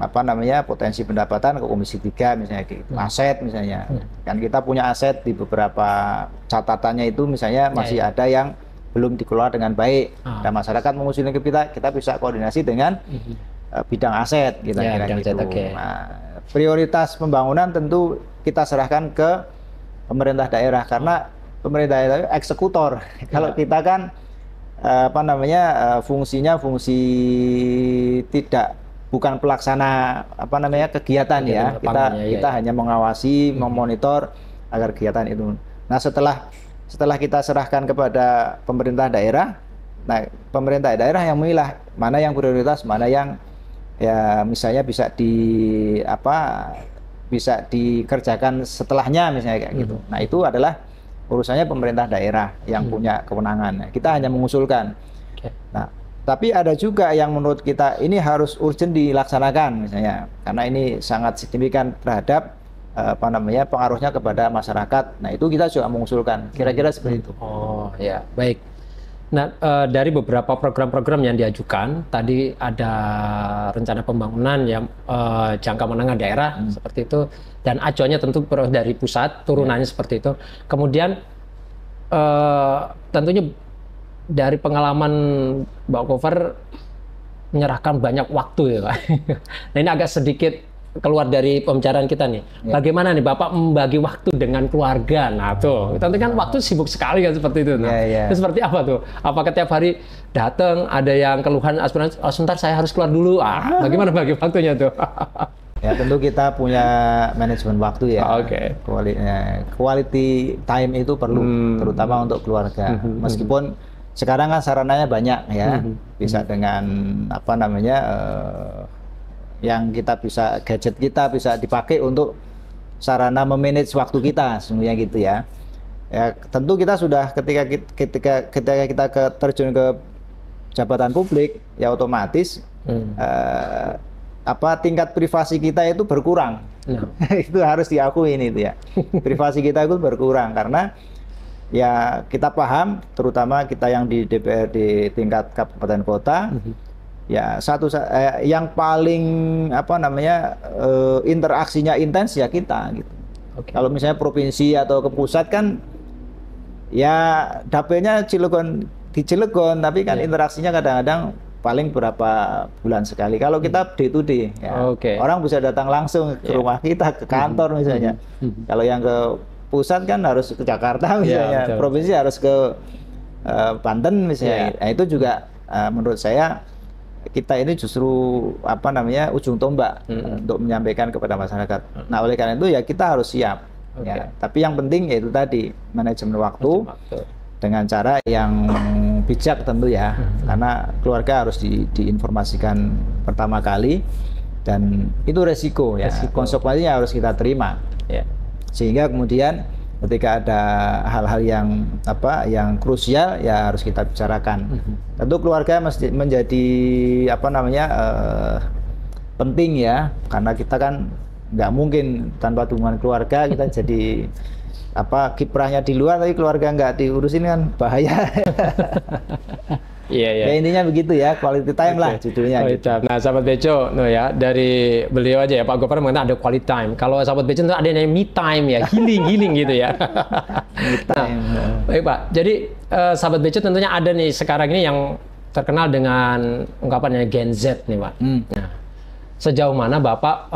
potensi pendapatan ke komisi 3 misalnya gitu. Aset misalnya. Kan kita punya aset di beberapa catatannya itu misalnya masih ada yang belum dikelola dengan baik. Dan masyarakat mengusulkan ke kita bisa koordinasi dengan bidang aset gitu kira-kira gitu. Nah, prioritas pembangunan tentu kita serahkan ke pemerintah daerah karena pemerintah daerah eksekutor. Kalau kita kan fungsinya fungsi bukan pelaksana kegiatan ya. Kita hanya mengawasi, memonitor agar kegiatan itu. Nah, setelah kita serahkan kepada pemerintah daerah, nah pemerintah daerah yang memilah mana yang prioritas, mana yang ya misalnya bisa dikerjakan setelahnya misalnya kayak gitu. Nah, itu adalah urusannya pemerintah daerah yang punya kewenangan. Kita hanya mengusulkan. Nah, tapi ada juga yang menurut kita ini harus urgent dilaksanakan misalnya karena ini sangat signifikan terhadap pengaruhnya kepada masyarakat. Nah, itu kita juga mengusulkan. Kira-kira seperti itu. Oh, ya, baik. Nah, dari beberapa program-program yang diajukan, tadi ada rencana pembangunan yang jangka menengah daerah seperti itu, dan acuannya tentu dari pusat, turunannya seperti itu. Kemudian tentunya dari pengalaman Mbak Kofer menyerahkan banyak waktu ya Pak. Nah, ini agak sedikit keluar dari pembicaraan kita nih. Bagaimana nih Bapak membagi waktu dengan keluarga? Nah tuh, tentu kan waktu sibuk sekali kan seperti itu. Nah, itu seperti apa tuh? Apakah tiap hari datang ada yang keluhan aspirasi, sebentar saya harus keluar dulu. Bagaimana bagi waktunya tuh? Ya tentu kita punya manajemen waktu ya. Quality time itu perlu, terutama untuk keluarga. Meskipun sekarang kan sarananya banyak ya, bisa dengan yang kita bisa gadget kita bisa dipakai untuk sarana memanage waktu kita semuanya gitu ya. Ya tentu kita sudah ketika kita terjun ke jabatan publik ya otomatis tingkat privasi kita itu berkurang. Itu harus diakui ini itu ya. Privasi kita itu berkurang karena ya kita paham terutama kita yang di DPR di tingkat kabupaten kota. Ya yang paling interaksinya intens ya kita gitu. Kalau misalnya provinsi atau ke pusat kan ya dapilnya di Cilegon tapi kan interaksinya kadang-kadang paling berapa bulan sekali. Kalau kita day to day ya, orang bisa datang langsung ke rumah kita, ke kantor misalnya. Kalau yang ke pusat kan harus ke Jakarta misalnya, provinsi harus ke Banten misalnya. Nah, itu juga menurut saya kita ini justru ujung tombak untuk menyampaikan kepada masyarakat. Nah, oleh karena itu ya kita harus siap. Ya. Tapi yang penting yaitu tadi manajemen waktu dengan cara yang bijak tentu ya, karena keluarga harus diinformasikan pertama kali dan itu resiko ya. Konsekuensinya harus kita terima. Sehingga kemudian ketika ada hal-hal yang krusial ya harus kita bicarakan. Tentu keluarga mesti menjadi penting ya, karena kita kan nggak mungkin tanpa dukungan keluarga kita jadi kiprahnya di luar tapi keluarga nggak diurusin kan bahaya. Ya intinya begitu ya, quality time lah judulnya. Gitu. Nah, sahabat Beco, ya dari beliau aja ya Pak Gopher mengatakan ada quality time. Kalau sahabat Beco itu ada yang me time ya, healing gitu ya. Me time. Baik Pak, jadi sahabat Beco tentunya ada nih sekarang ini yang terkenal dengan ungkapannya Gen Z nih Pak. Nah, sejauh mana Bapak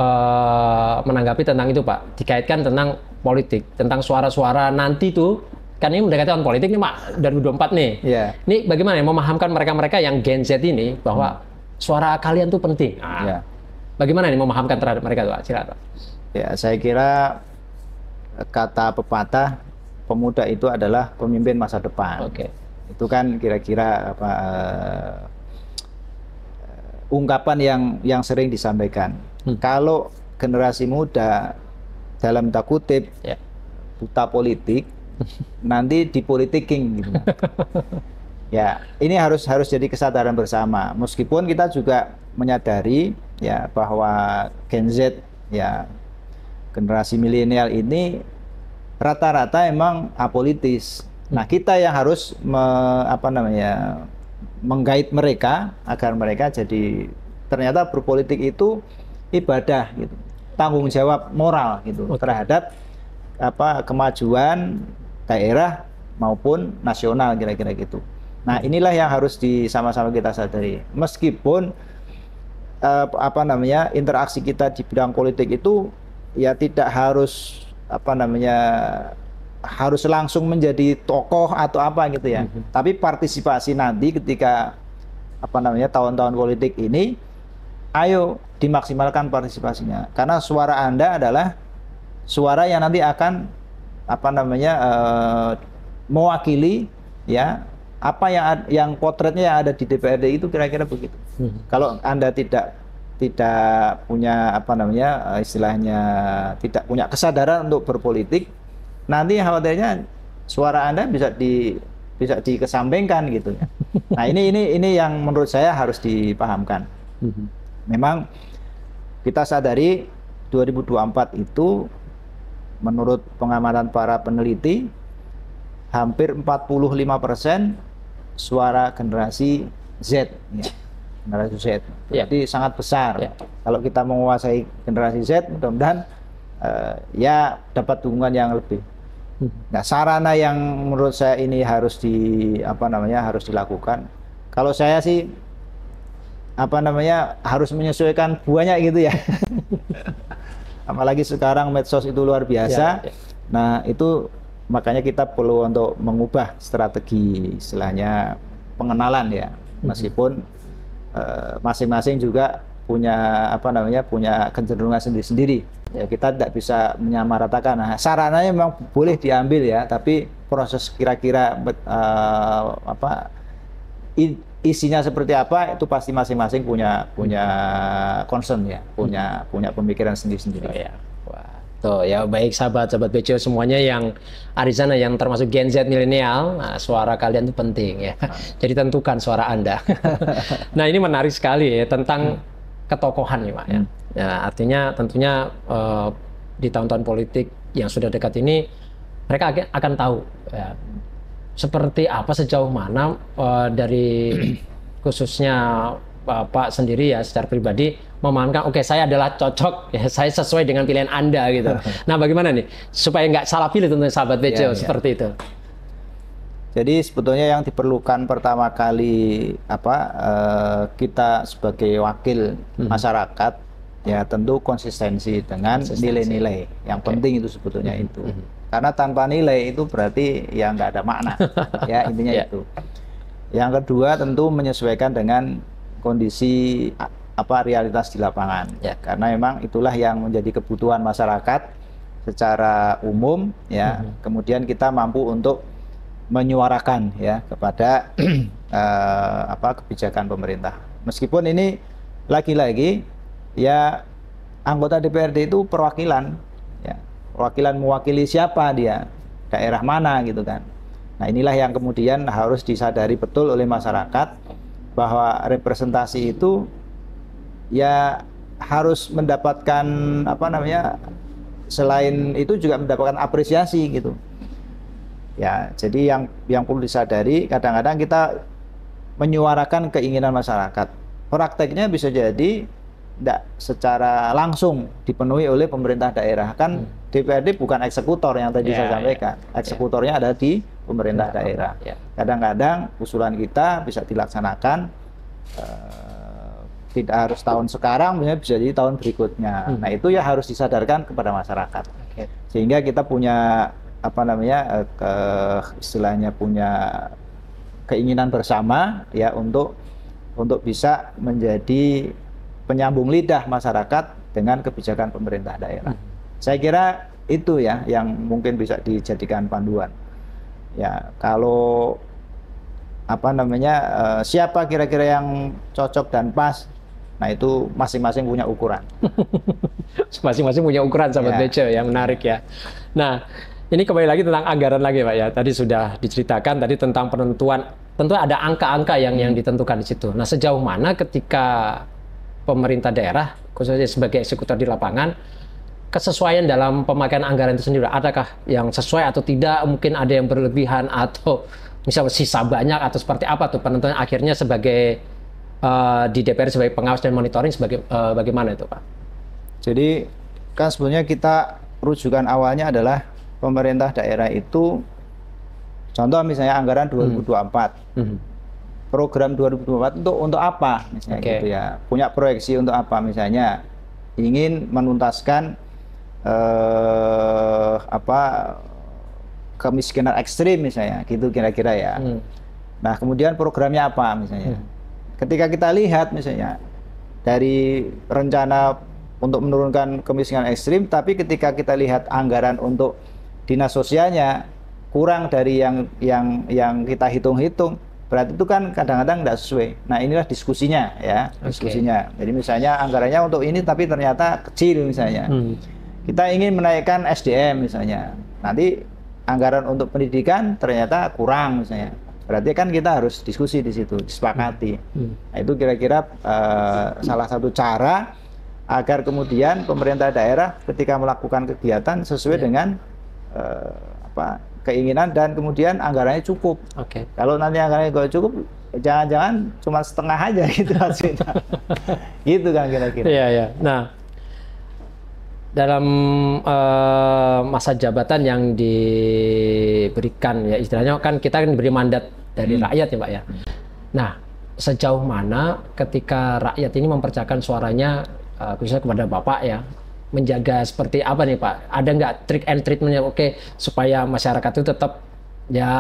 menanggapi tentang itu Pak? Dikaitkan tentang politik, tentang suara-suara nanti tuh. Kan ini mendekati tahun politik nih Pak, 2024 nih. Ini bagaimana ya memahamkan mereka-mereka yang Gen Z ini bahwa suara kalian tuh penting. Bagaimana nih memahamkan terhadap mereka tuh Pak? Silakan. Ya, saya kira kata pepatah pemuda itu adalah pemimpin masa depan. Itu kan kira-kira ungkapan yang sering disampaikan. Kalau generasi muda dalam tanda kutip buta politik, nanti dipolitiking gitu. Ya, ini harus jadi kesadaran bersama. Meskipun kita juga menyadari ya bahwa Gen Z ya generasi milenial ini rata-rata emang apolitis. Nah, kita yang harus menggait mereka agar mereka jadi ternyata berpolitik itu ibadah gitu. Tanggung jawab moral gitu terhadap kemajuan daerah maupun nasional kira-kira gitu. Nah, inilah yang harus sama-sama kita sadari. Meskipun interaksi kita di bidang politik itu ya tidak harus harus langsung menjadi tokoh atau apa gitu ya. Tapi partisipasi nanti ketika tahun-tahun politik ini, ayo dimaksimalkan partisipasinya. Karena suara Anda adalah suara yang nanti akan mewakili ya apa yang potretnya yang ada di DPRD itu kira-kira begitu. Kalau Anda tidak punya istilahnya tidak punya kesadaran untuk berpolitik, nanti khawatirnya suara Anda bisa dikesampingkan gitu ya. Nah, ini yang menurut saya harus dipahamkan. Memang kita sadari 2024 itu menurut pengamatan para peneliti hampir 45% suara generasi Z ya. Generasi Z. Jadi sangat besar. Kalau kita menguasai generasi Z, mudah-mudahan ya dapat dukungan yang lebih. Nah, sarana yang menurut saya ini harus harus dilakukan. Kalau saya sih harus menyesuaikan banyak gitu ya. Apalagi sekarang medsos itu luar biasa. Nah, itu makanya kita perlu untuk mengubah strategi istilahnya pengenalan ya. Meskipun masing-masing juga punya punya kecenderungan sendiri-sendiri. Ya, kita tidak bisa menyamaratakan. Nah, sarananya memang boleh diambil ya, tapi proses kira-kira isinya seperti apa itu pasti masing-masing punya concern ya, punya pemikiran sendiri-sendiri. Ya. Tuh ya, baik sahabat-sahabat BCO semuanya yang ada di sana yang termasuk Gen Z milenial, nah, suara kalian itu penting ya. Jadi tentukan suara Anda. Nah, ini menarik sekali ya tentang ketokohan nih Pak ya. Ya, artinya tentunya di tahun-tahun politik yang sudah dekat ini mereka akan tahu ya, seperti apa sejauh mana dari khususnya Bapak sendiri ya secara pribadi memahamkan, oke, saya adalah cocok, ya, saya sesuai dengan pilihan Anda gitu. Nah, bagaimana nih supaya nggak salah pilih tentunya sahabat BCO seperti itu. Jadi sebetulnya yang diperlukan pertama kali kita sebagai wakil masyarakat ya tentu konsistensi dengan nilai-nilai yang penting itu sebetulnya itu. Karena tanpa nilai itu berarti ya nggak ada makna ya intinya itu. Yang kedua tentu menyesuaikan dengan kondisi realitas di lapangan ya, karena memang itulah yang menjadi kebutuhan masyarakat secara umum ya. Kemudian kita mampu untuk menyuarakan ya kepada kebijakan pemerintah. Meskipun ini lagi-lagi ya anggota DPRD itu perwakilan ya, perwakilan mewakili siapa dia, daerah mana gitu kan. Nah, inilah yang kemudian harus disadari betul oleh masyarakat bahwa representasi itu ya harus mendapatkan selain itu juga mendapatkan apresiasi gitu. Ya, jadi yang perlu disadari kadang-kadang kita menyuarakan keinginan masyarakat. Prakteknya bisa jadi tidak secara langsung dipenuhi oleh pemerintah daerah. Kan DPRD bukan eksekutor yang tadi saya sampaikan. Eksekutornya ada di pemerintah daerah. Kadang-kadang usulan kita bisa dilaksanakan tidak harus tahun sekarang, bisa jadi tahun berikutnya. Nah, itu ya harus disadarkan kepada masyarakat. Sehingga kita punya istilahnya punya keinginan bersama ya untuk bisa menjadi penyambung lidah masyarakat dengan kebijakan pemerintah daerah. Saya kira itu ya yang mungkin bisa dijadikan panduan. Ya, kalau siapa kira-kira yang cocok dan pas, nah itu masing-masing punya ukuran. Masing-masing punya ukuran sahabat BCO yang menarik ya. Nah, Ini kembali lagi tentang anggaran lagi Pak ya. Tadi sudah diceritakan tadi tentang penentuan, tentu ada angka-angka yang ditentukan di situ. Nah, sejauh mana ketika pemerintah daerah khususnya sebagai eksekutor di lapangan kesesuaian dalam pemakaian anggaran itu sendiri, adakah yang sesuai atau tidak, mungkin ada yang berlebihan atau misalnya sisa banyak atau seperti apa tuh penentuan akhirnya sebagai di DPR sebagai pengawas dan monitoring sebagai bagaimana itu Pak? Jadi kan sebenarnya kita rujukan awalnya adalah pemerintah daerah itu, contoh misalnya anggaran 2024, program 2024 untuk apa misalnya gitu ya, punya proyeksi untuk apa, misalnya ingin menuntaskan kemiskinan ekstrim misalnya gitu kira-kira ya. Nah kemudian programnya apa misalnya, ketika kita lihat misalnya dari rencana untuk menurunkan kemiskinan ekstrim, tapi ketika kita lihat anggaran untuk dinas sosialnya kurang dari yang kita hitung-hitung, berarti itu kan kadang-kadang tidak sesuai. Nah inilah diskusinya ya, diskusinya. Jadi misalnya anggarannya untuk ini tapi ternyata kecil misalnya. Kita ingin menaikkan SDM misalnya, nanti anggaran untuk pendidikan ternyata kurang misalnya. Berarti kan kita harus diskusi di situ, disepakati. Nah, itu kira-kira salah satu cara agar kemudian pemerintah daerah ketika melakukan kegiatan sesuai dengan keinginan dan kemudian anggarannya cukup. Kalau nanti anggarannya nggak cukup, jangan-jangan cuma setengah aja gitu hasilnya. Gitu kan kira-kira. Iya. Nah, dalam masa jabatan yang diberikan ya istilahnya kan kita kan diberi mandat dari rakyat ya Pak ya. Nah, sejauh mana ketika rakyat ini mempercayakan suaranya khususnya kepada Bapak ya, menjaga seperti apa nih Pak? Ada nggak trik and treatmentnya supaya masyarakat itu tetap ya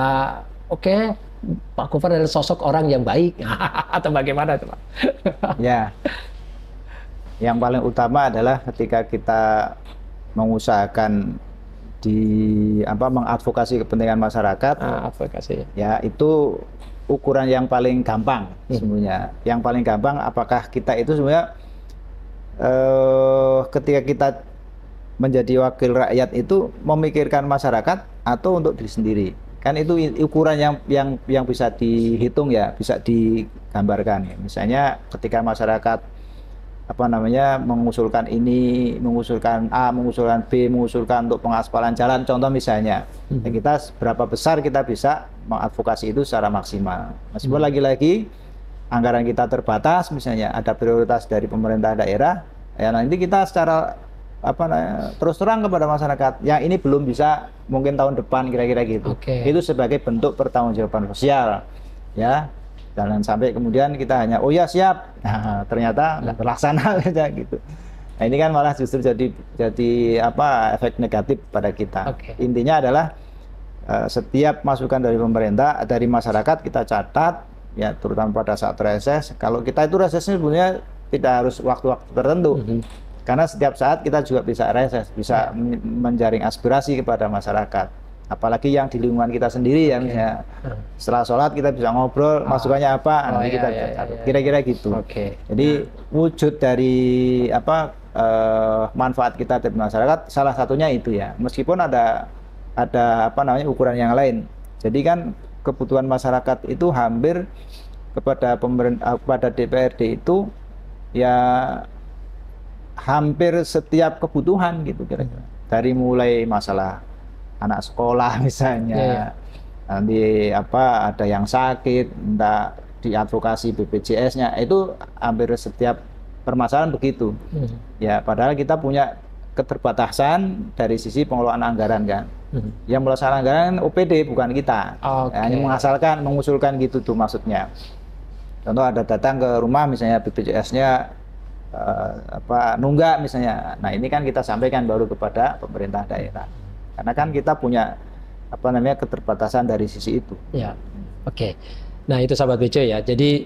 Pak Gofar adalah sosok orang yang baik atau bagaimana itu Pak? Ya, yang paling utama adalah ketika kita mengusahakan mengadvokasi kepentingan masyarakat, advokasi ya itu ukuran yang paling gampang sebenarnya. Yang paling gampang apakah kita itu sebenarnya ketika kita menjadi wakil rakyat itu memikirkan masyarakat atau untuk diri sendiri, kan itu ukuran yang bisa dihitung ya, bisa digambarkan ya. Misalnya ketika masyarakat mengusulkan ini, mengusulkan A, mengusulkan B, mengusulkan untuk pengaspalan jalan contoh misalnya, ya kita berapa besar kita bisa mengadvokasi itu secara maksimal, meskipun lagi-lagi anggaran kita terbatas, misalnya ada prioritas dari pemerintah daerah, ya nanti kita secara terus terang kepada masyarakat, yang ini belum bisa, mungkin tahun depan kira-kira gitu. Itu sebagai bentuk pertanggungjawaban sosial, ya. Jangan sampai kemudian kita hanya oh ya siap, nah, ternyata nggak terlaksana gitu. Nah ini kan malah justru jadi efek negatif pada kita. Intinya adalah setiap masukan dari pemerintah, dari masyarakat kita catat. Ya, terutama pada saat reses. Kalau kita itu resesnya sebenarnya tidak harus waktu-waktu tertentu, karena setiap saat kita juga bisa reses, bisa menjaring aspirasi kepada masyarakat. Apalagi yang di lingkungan kita sendiri ya, misalnya setelah sholat kita bisa ngobrol, masukannya apa, nanti kita kira-kira gitu. Jadi wujud dari manfaat kita dari masyarakat salah satunya itu ya, meskipun ada ukuran yang lain. Jadi kan kebutuhan masyarakat itu hampir kepada DPRD itu ya hampir setiap kebutuhan gitu kira-kira. Dari mulai masalah anak sekolah misalnya, nanti ada yang sakit, entah diadvokasi BPJS-nya, itu hampir setiap permasalahan begitu. Ya padahal kita punya keterbatasan dari sisi pengelolaan anggaran kan. Yang melaksanakan anggaran OPD bukan kita, hanya mengusulkan gitu tuh maksudnya. Contoh ada datang ke rumah misalnya BPJS-nya nunggak misalnya, nah ini kan kita sampaikan baru kepada pemerintah daerah, karena kan kita punya keterbatasan dari sisi itu. Ya, Nah itu sahabat BC ya, jadi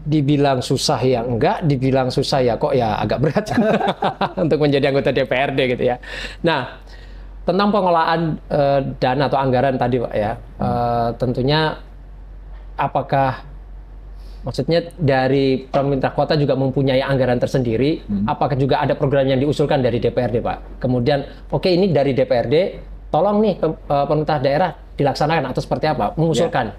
dibilang susah ya enggak, dibilang susah ya kok ya agak berat untuk menjadi anggota DPRD gitu ya. Nah tentang pengelolaan dana atau anggaran tadi Pak ya, tentunya apakah maksudnya dari pemerintah kota juga mempunyai anggaran tersendiri, apakah juga ada program yang diusulkan dari DPRD Pak? Kemudian ini dari DPRD tolong nih pemerintah daerah dilaksanakan atau seperti apa, mengusulkan?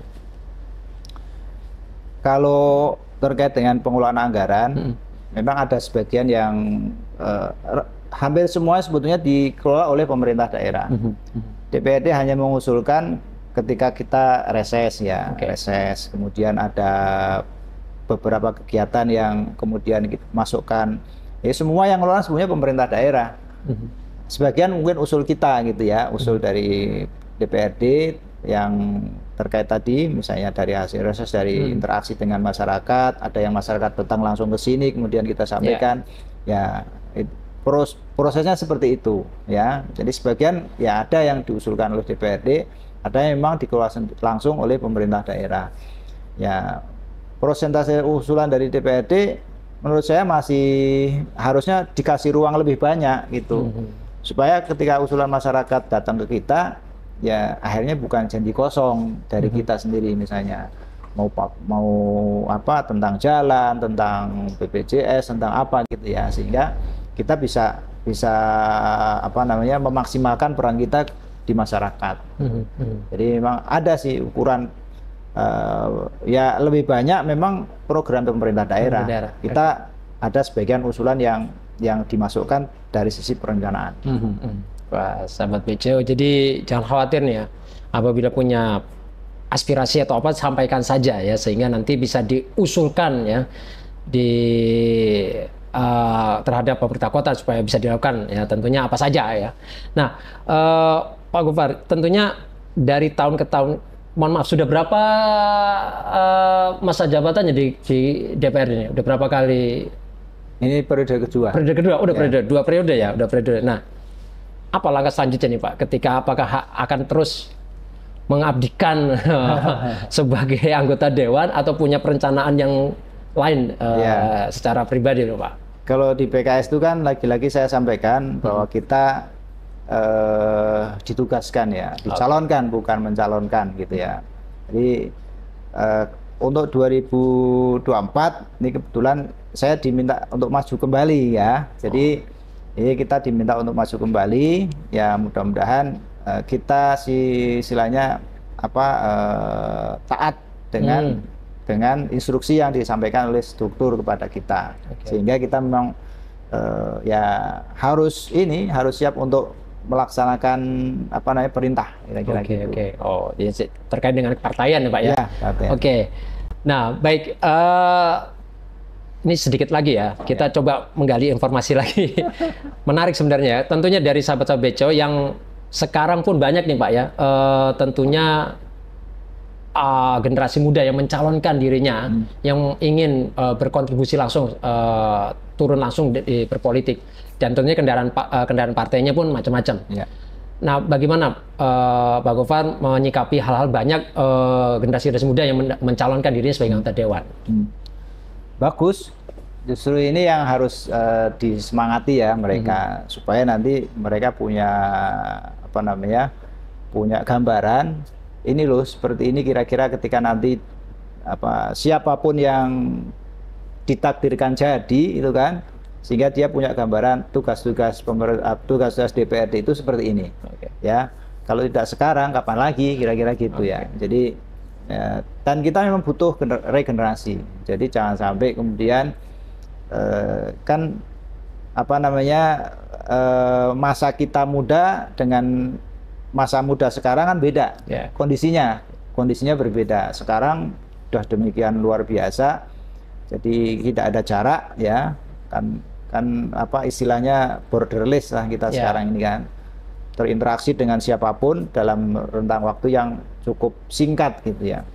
Kalau terkait dengan pengelolaan anggaran, memang ada sebagian yang hampir semua sebetulnya dikelola oleh pemerintah daerah. DPRD hanya mengusulkan ketika kita reses ya, reses, kemudian ada beberapa kegiatan yang kemudian kita masukkan. Ya semua yang ngelola sebenarnya pemerintah daerah. Sebagian mungkin usul kita gitu ya, usul dari DPRD yang terkait tadi, misalnya dari hasil reses, dari interaksi dengan masyarakat, ada yang masyarakat datang langsung ke sini, kemudian kita sampaikan, ya prosesnya seperti itu, ya. Jadi sebagian ya ada yang diusulkan oleh DPRD, ada yang memang dikelola langsung oleh pemerintah daerah. Ya, persentase usulan dari DPRD menurut saya masih harusnya dikasih ruang lebih banyak gitu, supaya ketika usulan masyarakat datang ke kita, ya akhirnya bukan janji kosong dari kita sendiri, misalnya mau apa tentang jalan, tentang BPJS, tentang apa gitu ya, sehingga kita bisa apa namanya memaksimalkan peran kita di masyarakat. Jadi memang ada sih ukuran ya lebih banyak memang program pemerintah daerah. Kita ada sebagian usulan yang dimasukkan dari sisi perencanaan. Wah, sahabat BCO, jadi jangan khawatir nih ya, apabila punya aspirasi atau apa sampaikan saja ya, sehingga nanti bisa diusulkan ya terhadap pemerintah kota supaya bisa dilakukan ya, tentunya apa saja ya. Nah, Pak Gofar, tentunya dari tahun ke tahun, mohon maaf, sudah berapa masa jabatannya di DPR ini? Udah berapa kali? Ini periode kedua. Periode kedua, udah periode, 2 periode ya, udah periode. Nah, apa langkah selanjutnya nih Pak? Ketika apakah akan terus mengabdikan sebagai anggota dewan atau punya perencanaan yang lain secara pribadi loh Pak? Kalau di PKS itu kan lagi-lagi saya sampaikan bahwa kita ditugaskan ya, dicalonkan bukan mencalonkan gitu ya. Jadi untuk 2024 ini kebetulan saya diminta untuk maju kembali ya. Jadi ini kita diminta untuk maju kembali, ya mudah-mudahan kita istilahnya apa taat dengan instruksi yang disampaikan oleh struktur kepada kita, sehingga kita memang ya harus siap untuk melaksanakan apa namanya perintah kira-kira gitu. Oh, terkait dengan kepartaian ya Pak ya? Oke. Nah, baik. Ini sedikit lagi ya, kita coba menggali informasi lagi. Menarik sebenarnya, tentunya dari sahabat-sahabat BCO yang sekarang pun banyak nih Pak ya, tentunya generasi muda yang mencalonkan dirinya, yang ingin berkontribusi langsung, turun langsung di berpolitik, dan tentunya kendaraan partainya pun macam-macam. Nah, bagaimana Pak Gofar menyikapi hal-hal banyak generasi muda yang mencalonkan dirinya sebagai anggota dewan? Bagus, justru ini yang harus disemangati ya mereka, supaya nanti mereka punya apa namanya, punya gambaran ini loh, seperti ini kira-kira ketika nanti apa siapapun yang ditakdirkan jadi itu kan, sehingga dia punya gambaran tugas-tugas DPRD itu seperti ini. Ya, kalau tidak sekarang kapan lagi kira-kira gitu ya. Jadi dan kita memang butuh regenerasi. Jadi jangan sampai kemudian kan apa namanya masa kita muda dengan masa muda sekarang kan beda. Kondisinya berbeda. Sekarang sudah demikian luar biasa. Jadi tidak ada jarak ya. Kan apa istilahnya borderless lah kita sekarang ini kan. Terinteraksi dengan siapapun dalam rentang waktu yang cukup singkat gitu ya.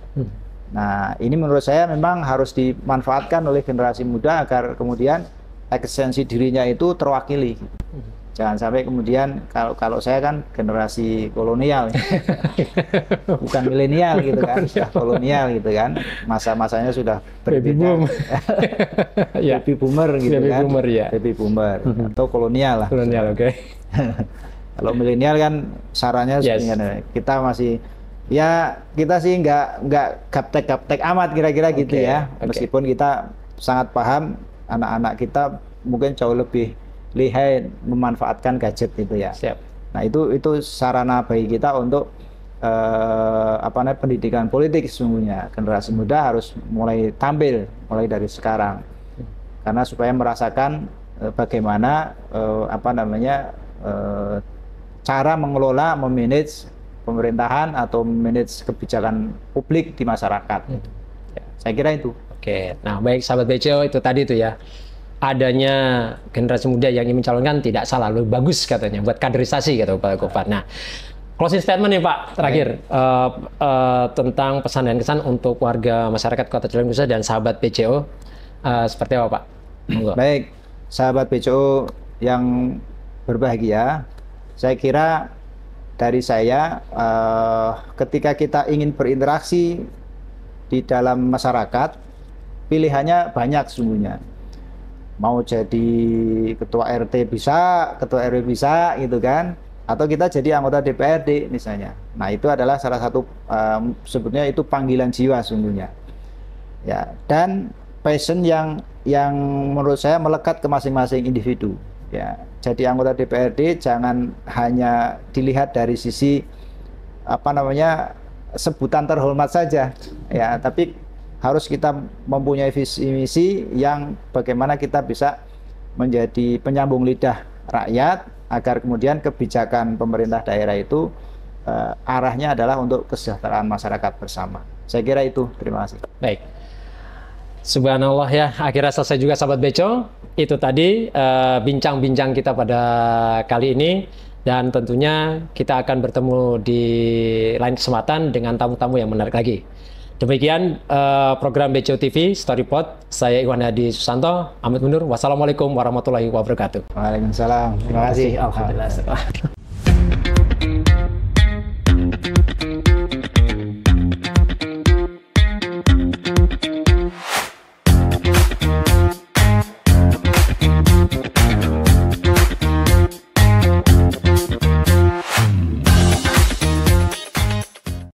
Nah, ini menurut saya memang harus dimanfaatkan oleh generasi muda agar kemudian eksistensi dirinya itu terwakili. Jangan sampai kemudian kalau saya kan generasi kolonial, bukan milenial gitu kan, sudah kolonial gitu kan, masa-masanya sudah berbeda. Baby boomer gitu kan, baby boomer atau kolonial lah. Kolonial, Kalau milenial kan sarannya kita masih ya kita sih nggak gaptek amat kira-kira gitu ya. Meskipun kita sangat paham anak-anak kita mungkin jauh lebih lihai memanfaatkan gadget itu ya. Nah, itu sarana bagi kita untuk pendidikan politik sesungguhnya. Generasi muda harus mulai tampil mulai dari sekarang. Karena supaya merasakan bagaimana cara mengelola, memanage pemerintahan atau memanage kebijakan publik di masyarakat. Ya, saya kira itu. Oke, nah baik sahabat BCO, itu tadi itu ya, adanya generasi muda yang ingin mencalonkan tidak salah, lebih bagus katanya buat kaderisasi gitu Pak Gofar. Nah, closing statement nih Pak terakhir tentang pesan dan kesan untuk warga masyarakat Kota Cilegon dan sahabat BCO seperti apa Pak? Baik, sahabat BCO yang berbahagia, saya kira dari saya ketika kita ingin berinteraksi di dalam masyarakat, pilihannya banyak sesungguhnya. Mau jadi ketua RT bisa, ketua RW bisa gitu kan, atau kita jadi anggota DPRD misalnya. Nah, itu adalah salah satu sebetulnya itu panggilan jiwa sesungguhnya. Ya, dan passion yang menurut saya melekat ke masing-masing individu. Ya, jadi anggota DPRD jangan hanya dilihat dari sisi sebutan terhormat saja, ya, tapi harus kita mempunyai visi misi yang bagaimana kita bisa menjadi penyambung lidah rakyat agar kemudian kebijakan pemerintah daerah itu arahnya adalah untuk kesejahteraan masyarakat bersama. Saya kira itu. Terima kasih. Baik. Subhanallah ya, akhirnya selesai juga sahabat Beco. Itu tadi bincang-bincang kita pada kali ini, dan tentunya kita akan bertemu di lain kesempatan dengan tamu-tamu yang menarik lagi. Demikian program BCO TV Storypod. Saya Iwan Hadi Susanto, pamit undur. Wassalamualaikum warahmatullahi wabarakatuh. Waalaikumsalam. Terima kasih. Alhamdulillah.